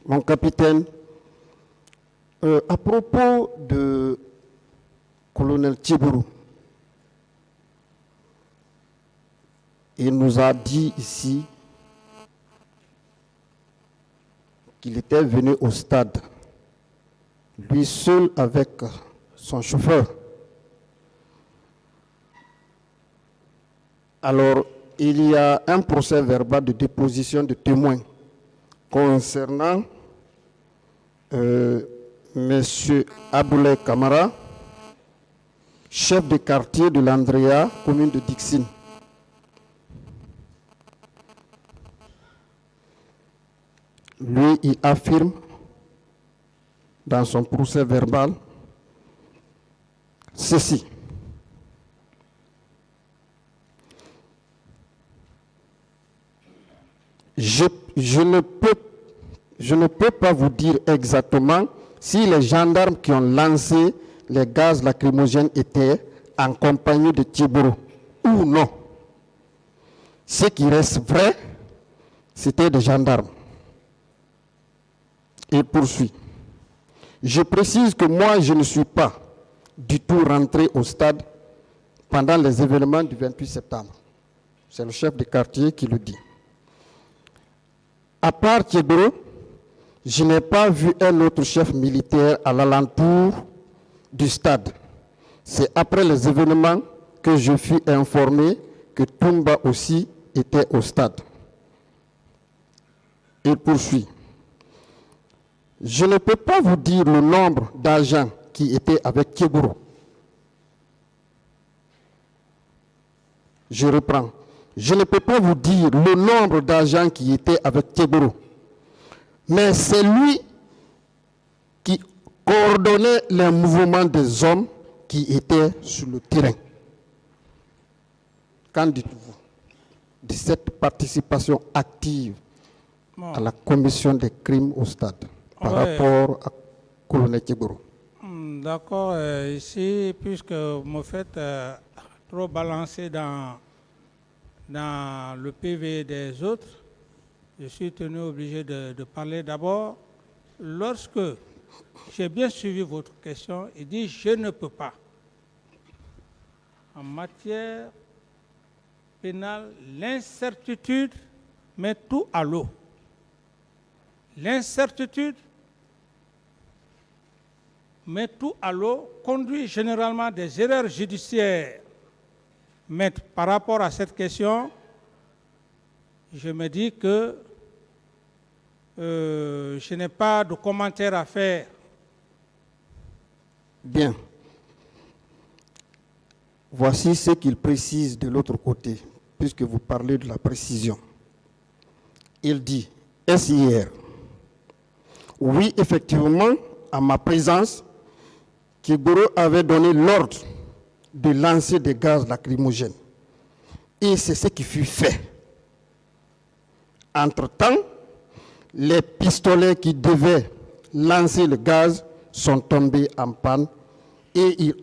Mon capitaine, à propos de colonel Tchibourou, il nous a dit ici qu'il était venu au stade, lui seul avec son chauffeur. Alors, il y a un procès verbal de déposition de témoins concernant M. Aboulay Kamara, chef de quartier de l'Andrea, commune de Dixine. Lui, il affirme dans son procès verbal ceci. Je ne peux pas vous dire exactement si les gendarmes qui ont lancé les gaz lacrymogènes étaient en compagnie de Tchibourou ou non. Ce qui reste vrai, c'était des gendarmes. Il poursuit. Je précise que moi, je ne suis pas du tout rentré au stade pendant les événements du 28 septembre. C'est le chef de quartier qui le dit. À part Tchibourou, je n'ai pas vu un autre chef militaire à l'alentour du stade. C'est après les événements que je fus informé que Toumba aussi était au stade. Il poursuit. Je ne peux pas vous dire le nombre d'agents qui étaient avec Tchibourou. Je reprends. Je ne peux pas vous dire le nombre d'agents qui étaient avec Tchibourou. Mais c'est lui qui coordonnait les mouvements des hommes qui étaient sur le terrain. Qu'en dites-vous de cette participation active à la commission des crimes au stade par rapport à colonel Tchibourou? D'accord. Ici, puisque vous me faites trop balancer dans le PV des autres, je suis tenu obligé de parler d'abord. Lorsque j'ai bien suivi votre question, il dit « je ne peux pas ». En matière pénale, l'incertitude met tout à l'eau. L'incertitude met tout à l'eau, conduit généralement des erreurs judiciaires. Mais par rapport à cette question, je me dis que je n'ai pas de commentaire à faire. Bien. Voici ce qu'il précise de l'autre côté, puisque vous parlez de la précision. Il dit, est-ce hier? Oui, effectivement, à ma présence, Tchibourou avait donné l'ordre de lancer des gaz lacrymogènes. Et c'est ce qui fut fait. Entre-temps, les pistolets qui devaient lancer le gaz sont tombés en panne et il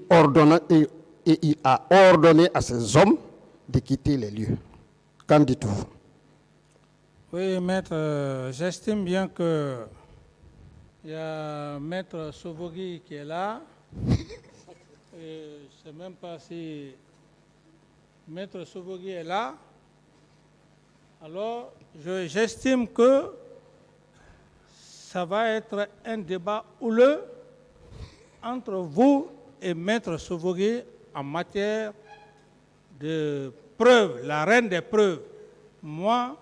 a ordonné à ses hommes de quitter les lieux. Qu'en dites-vous? Oui, maître, j'estime bien que il y a maître Sovogui qui est là. Et je ne sais même pas si maître Sovogui est là. Alors, j'estime que ça va être un débat houleux entre vous et maître Sovogui en matière de preuves, la reine des preuves. Moi,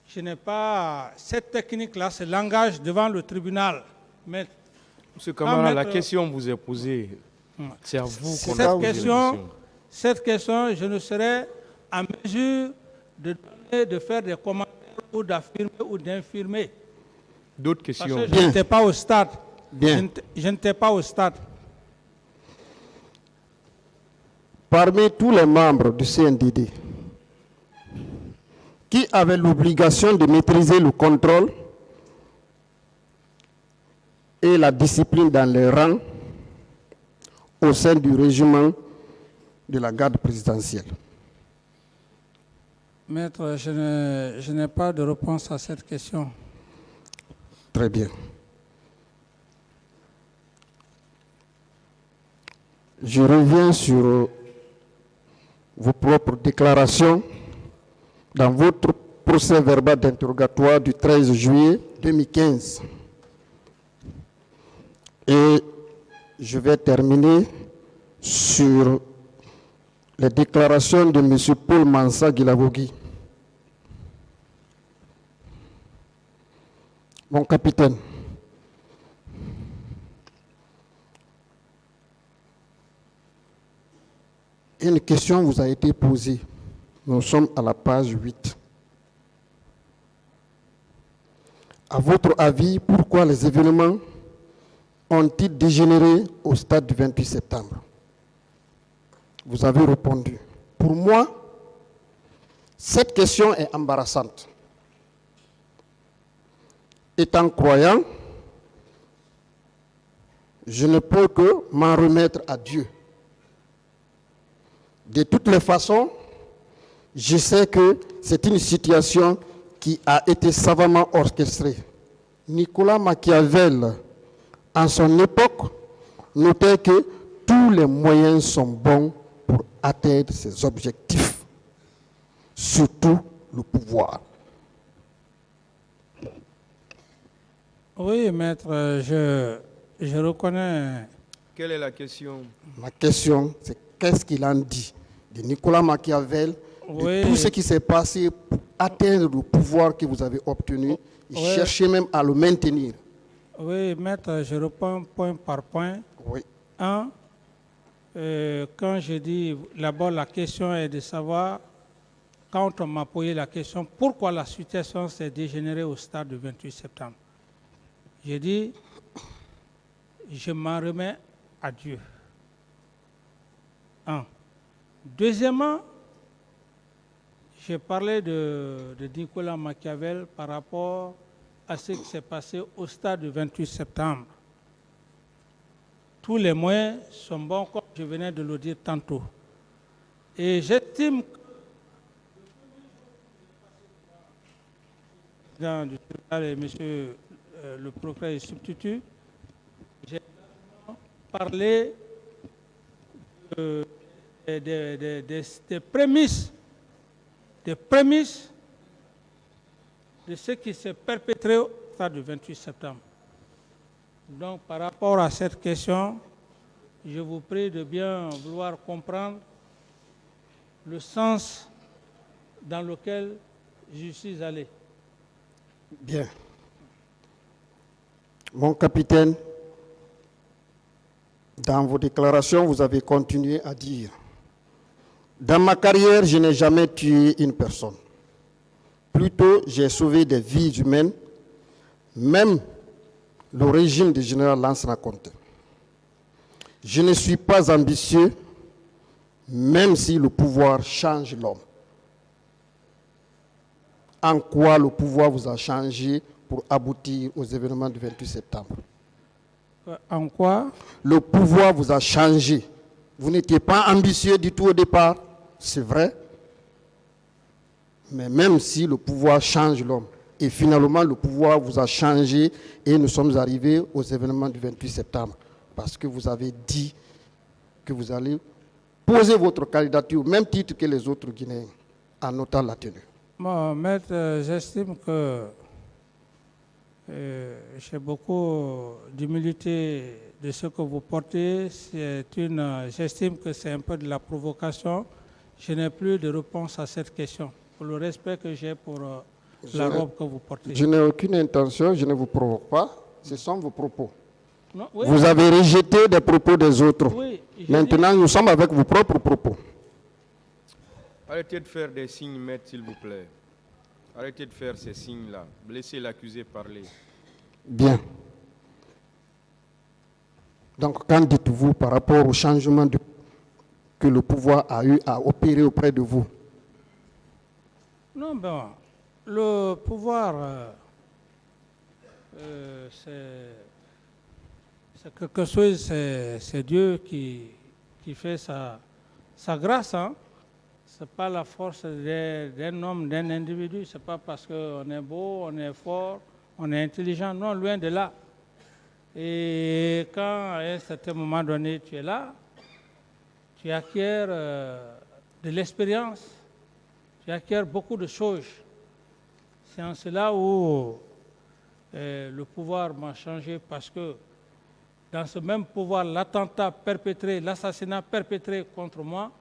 je n'ai pas cette technique-là, ce langage devant le tribunal. Mais Monsieur Kamara, la question vous est posée. C'est à vous qu'on a posé la question. Cette question, je ne serai en mesure de faire des commentaires ou d'affirmer ou d'infirmer. D'autres questions? Parce que je n'étais pas au stade. Bien. Je n'étais pas au stade. Parmi tous les membres du CNDD, qui avait l'obligation de maîtriser le contrôle et la discipline dans les rangs au sein du régiment de la garde présidentielle. Maître, je n'ai pas de réponse à cette question. Très bien. Je reviens sur vos propres déclarations dans votre procès verbal d'interrogatoire du 13 juillet 2015. Et je vais terminer sur les déclarations de M. Paul Mansa Guilavogui. Mon capitaine, une question vous a été posée. Nous sommes à la page 8. À votre avis, pourquoi les événements ont-ils dégénéré au stade du 28 septembre? Vous avez répondu. Pour moi, cette question est embarrassante. Étant croyant, je ne peux que m'en remettre à Dieu. De toutes les façons, je sais que c'est une situation qui a été savamment orchestrée. Nicolas Machiavel, en son époque, notait que tous les moyens sont bons pour atteindre ses objectifs, surtout le pouvoir. Oui, maître, je reconnais. Quelle est la question? Ma question, c'est qu'est-ce qu'il en dit de Nicolas Machiavel, de tout ce qui s'est passé pour atteindre le pouvoir que vous avez obtenu et chercher même à le maintenir. Oui, maître, je réponds point par point. Oui. Un, quand je dis, d'abord la question est de savoir, quand on m'a posé la question, pourquoi la situation s'est dégénérée au stade du 28 septembre. J'ai dit, je m'en remets à Dieu. Un. Deuxièmement, j'ai parlé de Nicolas Machiavel par rapport à ce qui s'est passé au stade du 28 septembre. Tous les moyens sont bons, comme je venais de le dire tantôt. Et j'estime que le tribunal et monsieur le procureur et substitut, j'ai parlé des prémices de ce qui s'est perpétré au stade du 28 septembre. Donc, par rapport à cette question, je vous prie de bien vouloir comprendre le sens dans lequel je suis allé. Bien. Mon capitaine, dans vos déclarations, vous avez continué à dire « Dans ma carrière, je n'ai jamais tué une personne. Plutôt, j'ai sauvé des vies humaines, même le régime du général Lansana Conté. Je ne suis pas ambitieux, même si le pouvoir change l'homme. » En quoi le pouvoir vous a changé pour aboutir aux événements du 28 septembre? En quoi? Le pouvoir vous a changé. Vous n'étiez pas ambitieux du tout au départ, c'est vrai. Mais même si le pouvoir change l'homme, et finalement le pouvoir vous a changé et nous sommes arrivés aux événements du 28 septembre. Parce que vous avez dit que vous allez poser votre candidature au même titre que les autres Guinéens, en notant la tenue. Bon, maître, j'estime que j'ai beaucoup d'humilité de ce que vous portez. J'estime que c'est un peu de la provocation. Je n'ai plus de réponse à cette question. Pour le respect que j'ai pour la robe que vous portez. Je n'ai aucune intention, je ne vous provoque pas. Ce sont vos propos. Non, oui. Vous avez rejeté des propos des autres. Oui, maintenant, nous sommes avec vos propres propos. Arrêtez de faire des signes, maître, s'il vous plaît. Arrêtez de faire ces signes-là. Laissez l'accusé parler. Bien. Donc, qu'en dites-vous par rapport au changement que le pouvoir a eu à opérer auprès de vous? Non, ben, le pouvoir, c'est quelque chose, c'est Dieu qui fait sa grâce. Hein? Ce n'est pas la force d'un homme, d'un individu. Ce n'est pas parce qu'on est beau, on est fort, on est intelligent. Non, loin de là. Et quand à un certain moment donné tu es là, tu acquiers de l'expérience, tu acquiers beaucoup de choses. C'est en cela où le pouvoir m'a changé, parce que dans ce même pouvoir, l'attentat perpétré, l'assassinat perpétré contre moi,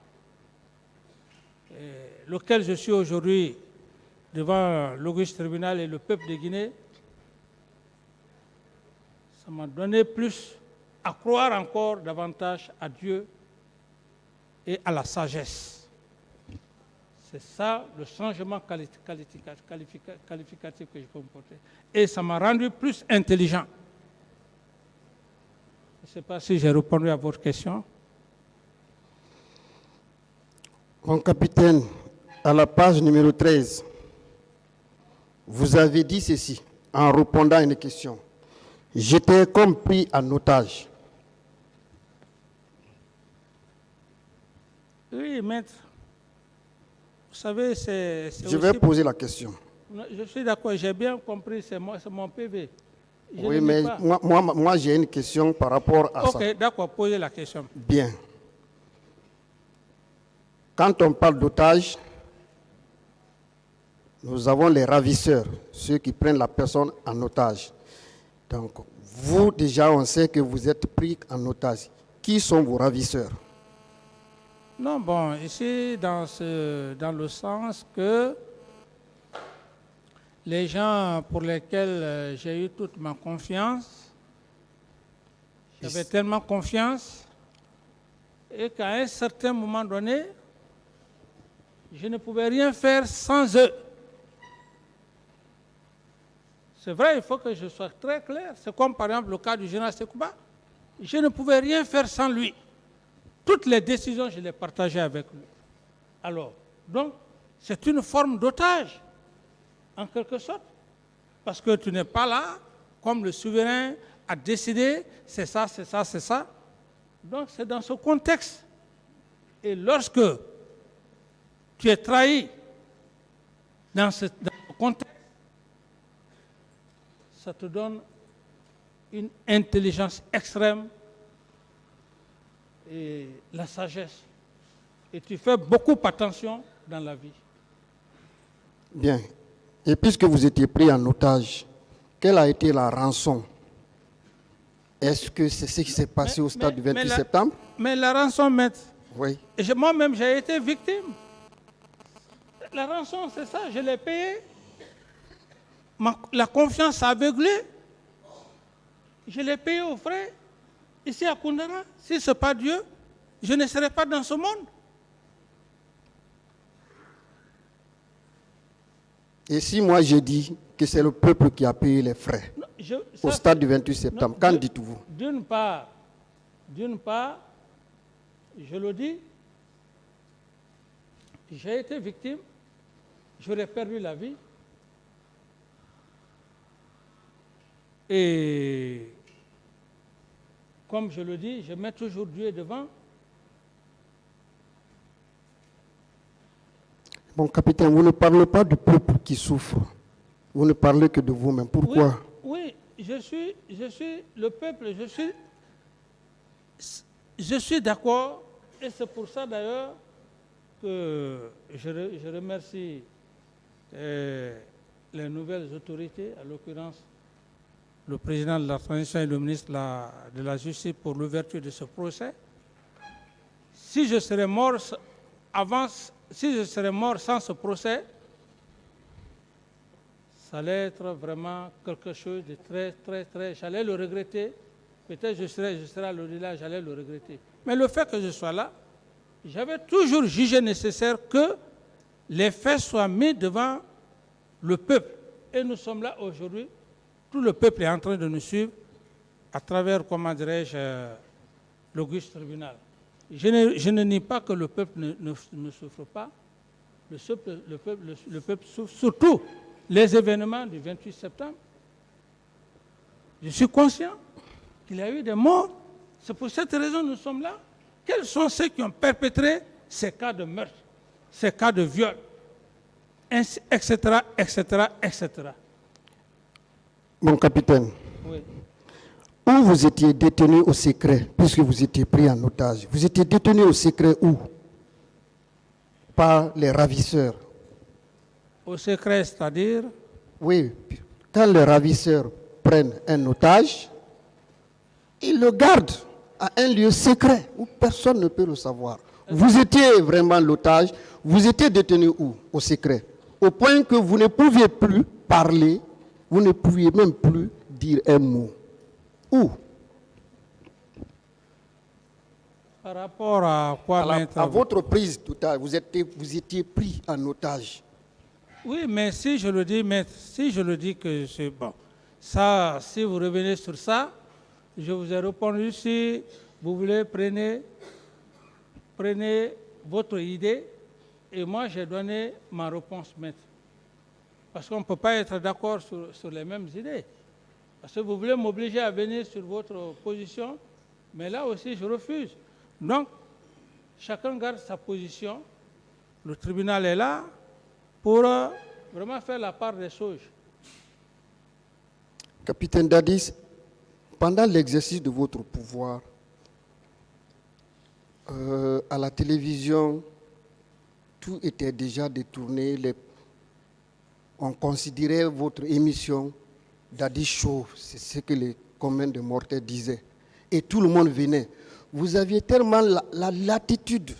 lequel je suis aujourd'hui devant l'auguste tribunal et le peuple de Guinée, ça m'a donné plus à croire encore davantage à Dieu et à la sagesse. C'est ça le changement qualificatif que je peux me porter. Et ça m'a rendu plus intelligent. Je ne sais pas si j'ai répondu à votre question. Mon capitaine, à la page numéro 13, vous avez dit ceci en répondant à une question. J'étais comme pris en otage. Oui, maître. Vous savez, c'est Je vais poser la question. Je suis d'accord, j'ai bien compris, c'est mon PV. Oui, mais moi j'ai une question par rapport à ça. Ok, d'accord, posez la question. Bien. Quand on parle d'otages, nous avons les ravisseurs, ceux qui prennent la personne en otage. Donc, vous, déjà, on sait que vous êtes pris en otage. Qui sont vos ravisseurs? Non, bon, ici, dans le sens que les gens pour lesquels j'ai eu toute ma confiance, j'avais tellement confiance, et qu'à un certain moment donné, je ne pouvais rien faire sans eux. C'est vrai, il faut que je sois très clair. C'est comme par exemple le cas du général Sekouba. Je ne pouvais rien faire sans lui. Toutes les décisions, je les partageais avec lui. Alors, donc, c'est une forme d'otage, en quelque sorte. Parce que tu n'es pas là, comme le souverain a décidé, c'est ça, c'est ça, c'est ça. Donc, c'est dans ce contexte. Et lorsque tu es trahi dans ce contexte, ça te donne une intelligence extrême et la sagesse. Et tu fais beaucoup attention dans la vie. Bien. Et puisque vous étiez pris en otage, quelle a été la rançon? Est-ce que c'est ce qui s'est passé au stade du 28 septembre? Mais la rançon, maître, oui. Moi-même, j'ai été victime. La rançon, c'est ça, je l'ai payée. La confiance aveuglée, je l'ai payée aux frais. Ici à Koundara, si ce n'est pas Dieu, je ne serais pas dans ce monde. Et si moi je dis que c'est le peuple qui a payé les frais au stade du 28 septembre, qu'en dites-vous? D'une part, je le dis, j'ai été victime, j'aurais perdu la vie. Et comme je le dis, je mets toujours Dieu devant. Bon, capitaine, vous ne parlez pas du peuple qui souffre. Vous ne parlez que de vous-même. Pourquoi? Oui, je suis le peuple, je suis d'accord. Et c'est pour ça d'ailleurs que je remercie les nouvelles autorités, à l'occurrence le président de la transition et le ministre de la Justice, pour l'ouverture de ce procès. Si je serais mort sans ce procès, ça allait être vraiment quelque chose de très, j'allais le regretter. Peut-être je serais à l'au-delà, j'allais le regretter. Mais le fait que je sois là, j'avais toujours jugé nécessaire que les faits soient mis devant le peuple. Et nous sommes là aujourd'hui. Tout le peuple est en train de nous suivre à travers, comment dirais-je, l'auguste tribunal. Je ne nie pas que le peuple ne souffre pas. Le peuple souffre, surtout les événements du 28 septembre. Je suis conscient qu'il y a eu des morts. C'est pour cette raison que nous sommes là. Quels sont ceux qui ont perpétré ces cas de meurtre, ces cas de viol, etc., etc., etc. Mon capitaine, Oui. où vous étiez détenu au secret, puisque vous étiez pris en otage, vous étiez détenu au secret où? Par les ravisseurs. Au secret, c'est-à-dire? Oui, quand les ravisseurs prennent un otage, ils le gardent à un lieu secret où personne ne peut le savoir. Vous étiez vraiment l'otage, vous étiez détenu où? Au secret. Au point que vous ne pouviez plus parler, vous ne pouviez même plus dire un mot. Où? Par rapport à quoi, maître? À votre prise d'otage, vous étiez pris en otage. Oui, mais si je le dis, maître, si je le dis que c'est bon, ça, si vous revenez sur ça, je vous ai répondu, si vous voulez, prenez votre idée et moi j'ai donné ma réponse, maître. Parce qu'on ne peut pas être d'accord sur les mêmes idées. Parce que vous voulez m'obliger à venir sur votre position, mais là aussi je refuse. Donc, chacun garde sa position. Le tribunal est là pour vraiment faire la part des choses. Capitaine Dadis, pendant l'exercice de votre pouvoir, à la télévision, tout était déjà détourné. On considérait votre émission Dadis Show, c'est ce que les communs de mortels disaient. Et tout le monde venait. Vous aviez tellement la latitude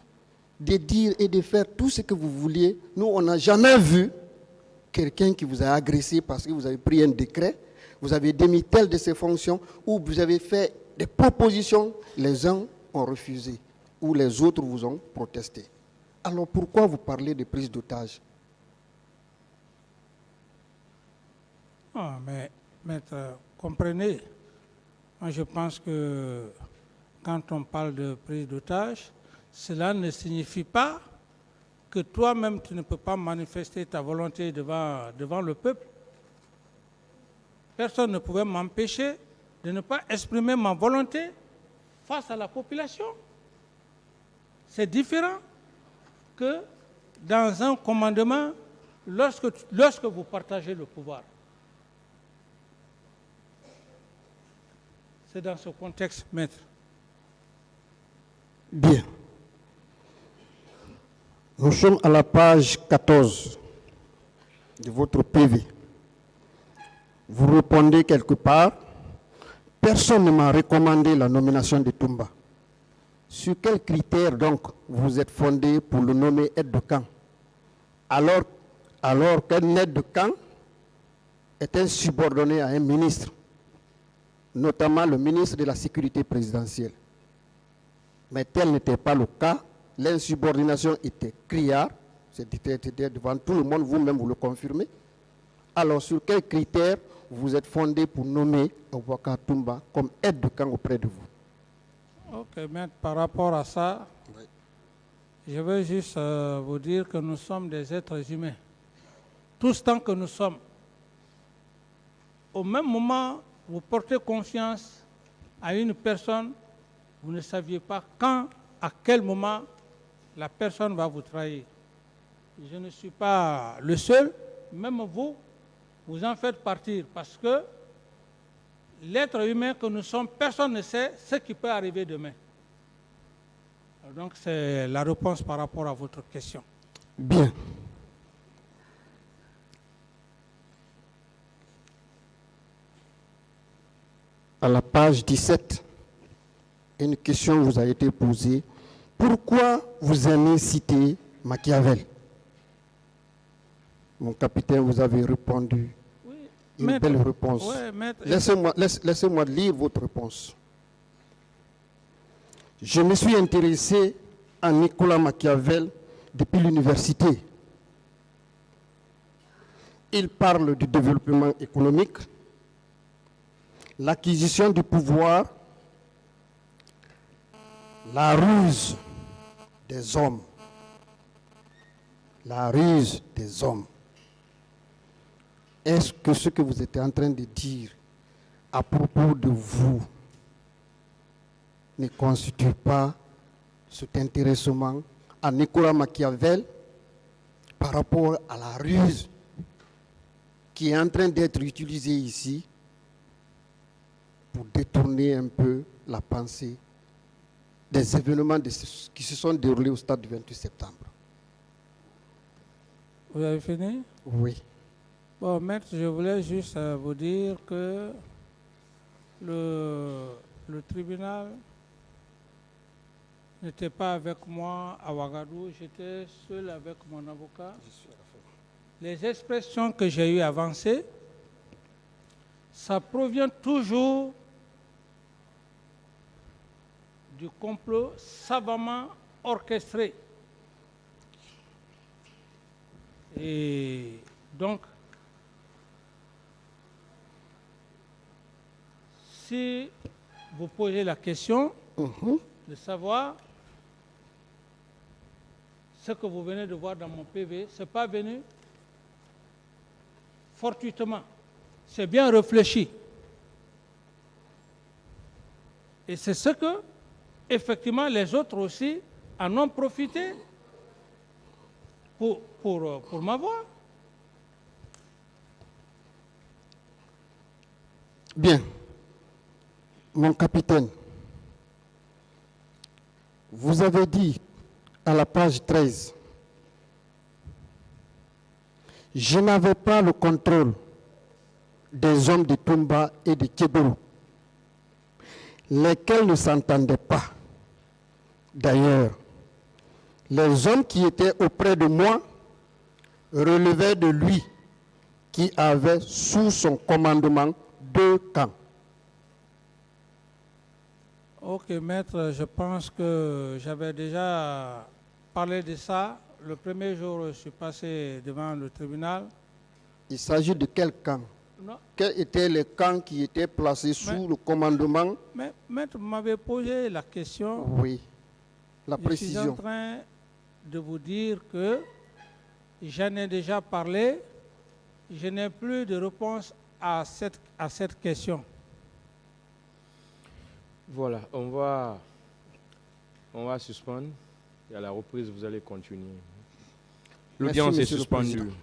de dire et de faire tout ce que vous vouliez. Nous, on n'a jamais vu quelqu'un qui vous a agressé parce que vous avez pris un décret, vous avez démis telle de ses fonctions, ou vous avez fait des propositions, les uns ont refusé, ou les autres vous ont protesté. Alors pourquoi vous parlez de prise d'otage? Ah, mais, maître, comprenez, moi je pense que quand on parle de prise d'otage, cela ne signifie pas que toi-même tu ne peux pas manifester ta volonté devant le peuple. Personne ne pouvait m'empêcher de ne pas exprimer ma volonté face à la population. C'est différent que dans un commandement lorsque vous partagez le pouvoir. C'est dans ce contexte, maître. Bien. Nous sommes à la page 14 de votre PV. Vous répondez quelque part, personne ne m'a recommandé la nomination de Toumba. Sur quels critères donc vous êtes fondé pour le nommer aide de camp, alors qu'un aide de camp est un subordonné à un ministre, notamment le ministre de la Sécurité présidentielle. Mais tel n'était pas le cas. L'insubordination était criarde, c'était devant tout le monde, vous-même vous le confirmez. Alors sur quels critères vous êtes fondé pour nommer Aboubacar Toumba comme aide de camp auprès de vous? Ok, maître, par rapport à ça, oui, je veux juste vous dire que nous sommes des êtres humains. Tous tant que nous sommes. Au même moment, vous portez confiance à une personne, vous ne saviez pas quand, à quel moment la personne va vous trahir. Je ne suis pas le seul, même vous, vous en faites partie parce que l'être humain que nous sommes, personne ne sait ce qui peut arriver demain. Donc c'est la réponse par rapport à votre question. Bien. À la page 17, une question vous a été posée. Pourquoi vous aimez citer Machiavel? Mon capitaine, vous avez répondu. Oui, une maître, belle réponse. Ouais, laissez-moi lire votre réponse. Je me suis intéressé à Nicolas Machiavel depuis l'université. Il parle du développement économique, l'acquisition du pouvoir, la ruse des hommes. La ruse des hommes. est-ce que ce que vous êtes en train de dire à propos de vous ne constitue pas cet intéressement à Nicolas Machiavel par rapport à la ruse qui est en train d'être utilisée ici pour détourner un peu la pensée des événements qui se sont déroulés au stade du 28 septembre. Vous avez fini? Oui. Bon, maître, je voulais juste vous dire que le tribunal n'était pas avec moi à Ouagadougou, j'étais seul avec mon avocat. Les expressions que j'ai eues avancées, ça provient toujours du complot savamment orchestré. Et donc, si vous posez la question de savoir ce que vous venez de voir dans mon PV, ce n'est pas venu fortuitement, c'est bien réfléchi. Et c'est ce que, effectivement, les autres aussi en ont profité pour m'avoir. Bien. Mon capitaine, vous avez dit à la page 13, je n'avais pas le contrôle des hommes de Toumba et de Kébourou, lesquels ne s'entendaient pas. D'ailleurs, les hommes qui étaient auprès de moi relevaient de lui, qui avait sous son commandement 2 camps. Ok, maître, je pense que j'avais déjà parlé de ça. Le premier jour, je suis passé devant le tribunal. Il s'agit de quel camp? Non. Quels étaient les camps qui étaient placés sous le commandement? Mais maître, vous m'avez posé la question. Oui, la précision. Je suis en train de vous dire que j'en ai déjà parlé. Je n'ai plus de réponse à cette question. Voilà, on va suspendre et à la reprise, vous allez continuer. L'audience est Monsieur le suspendue. Président.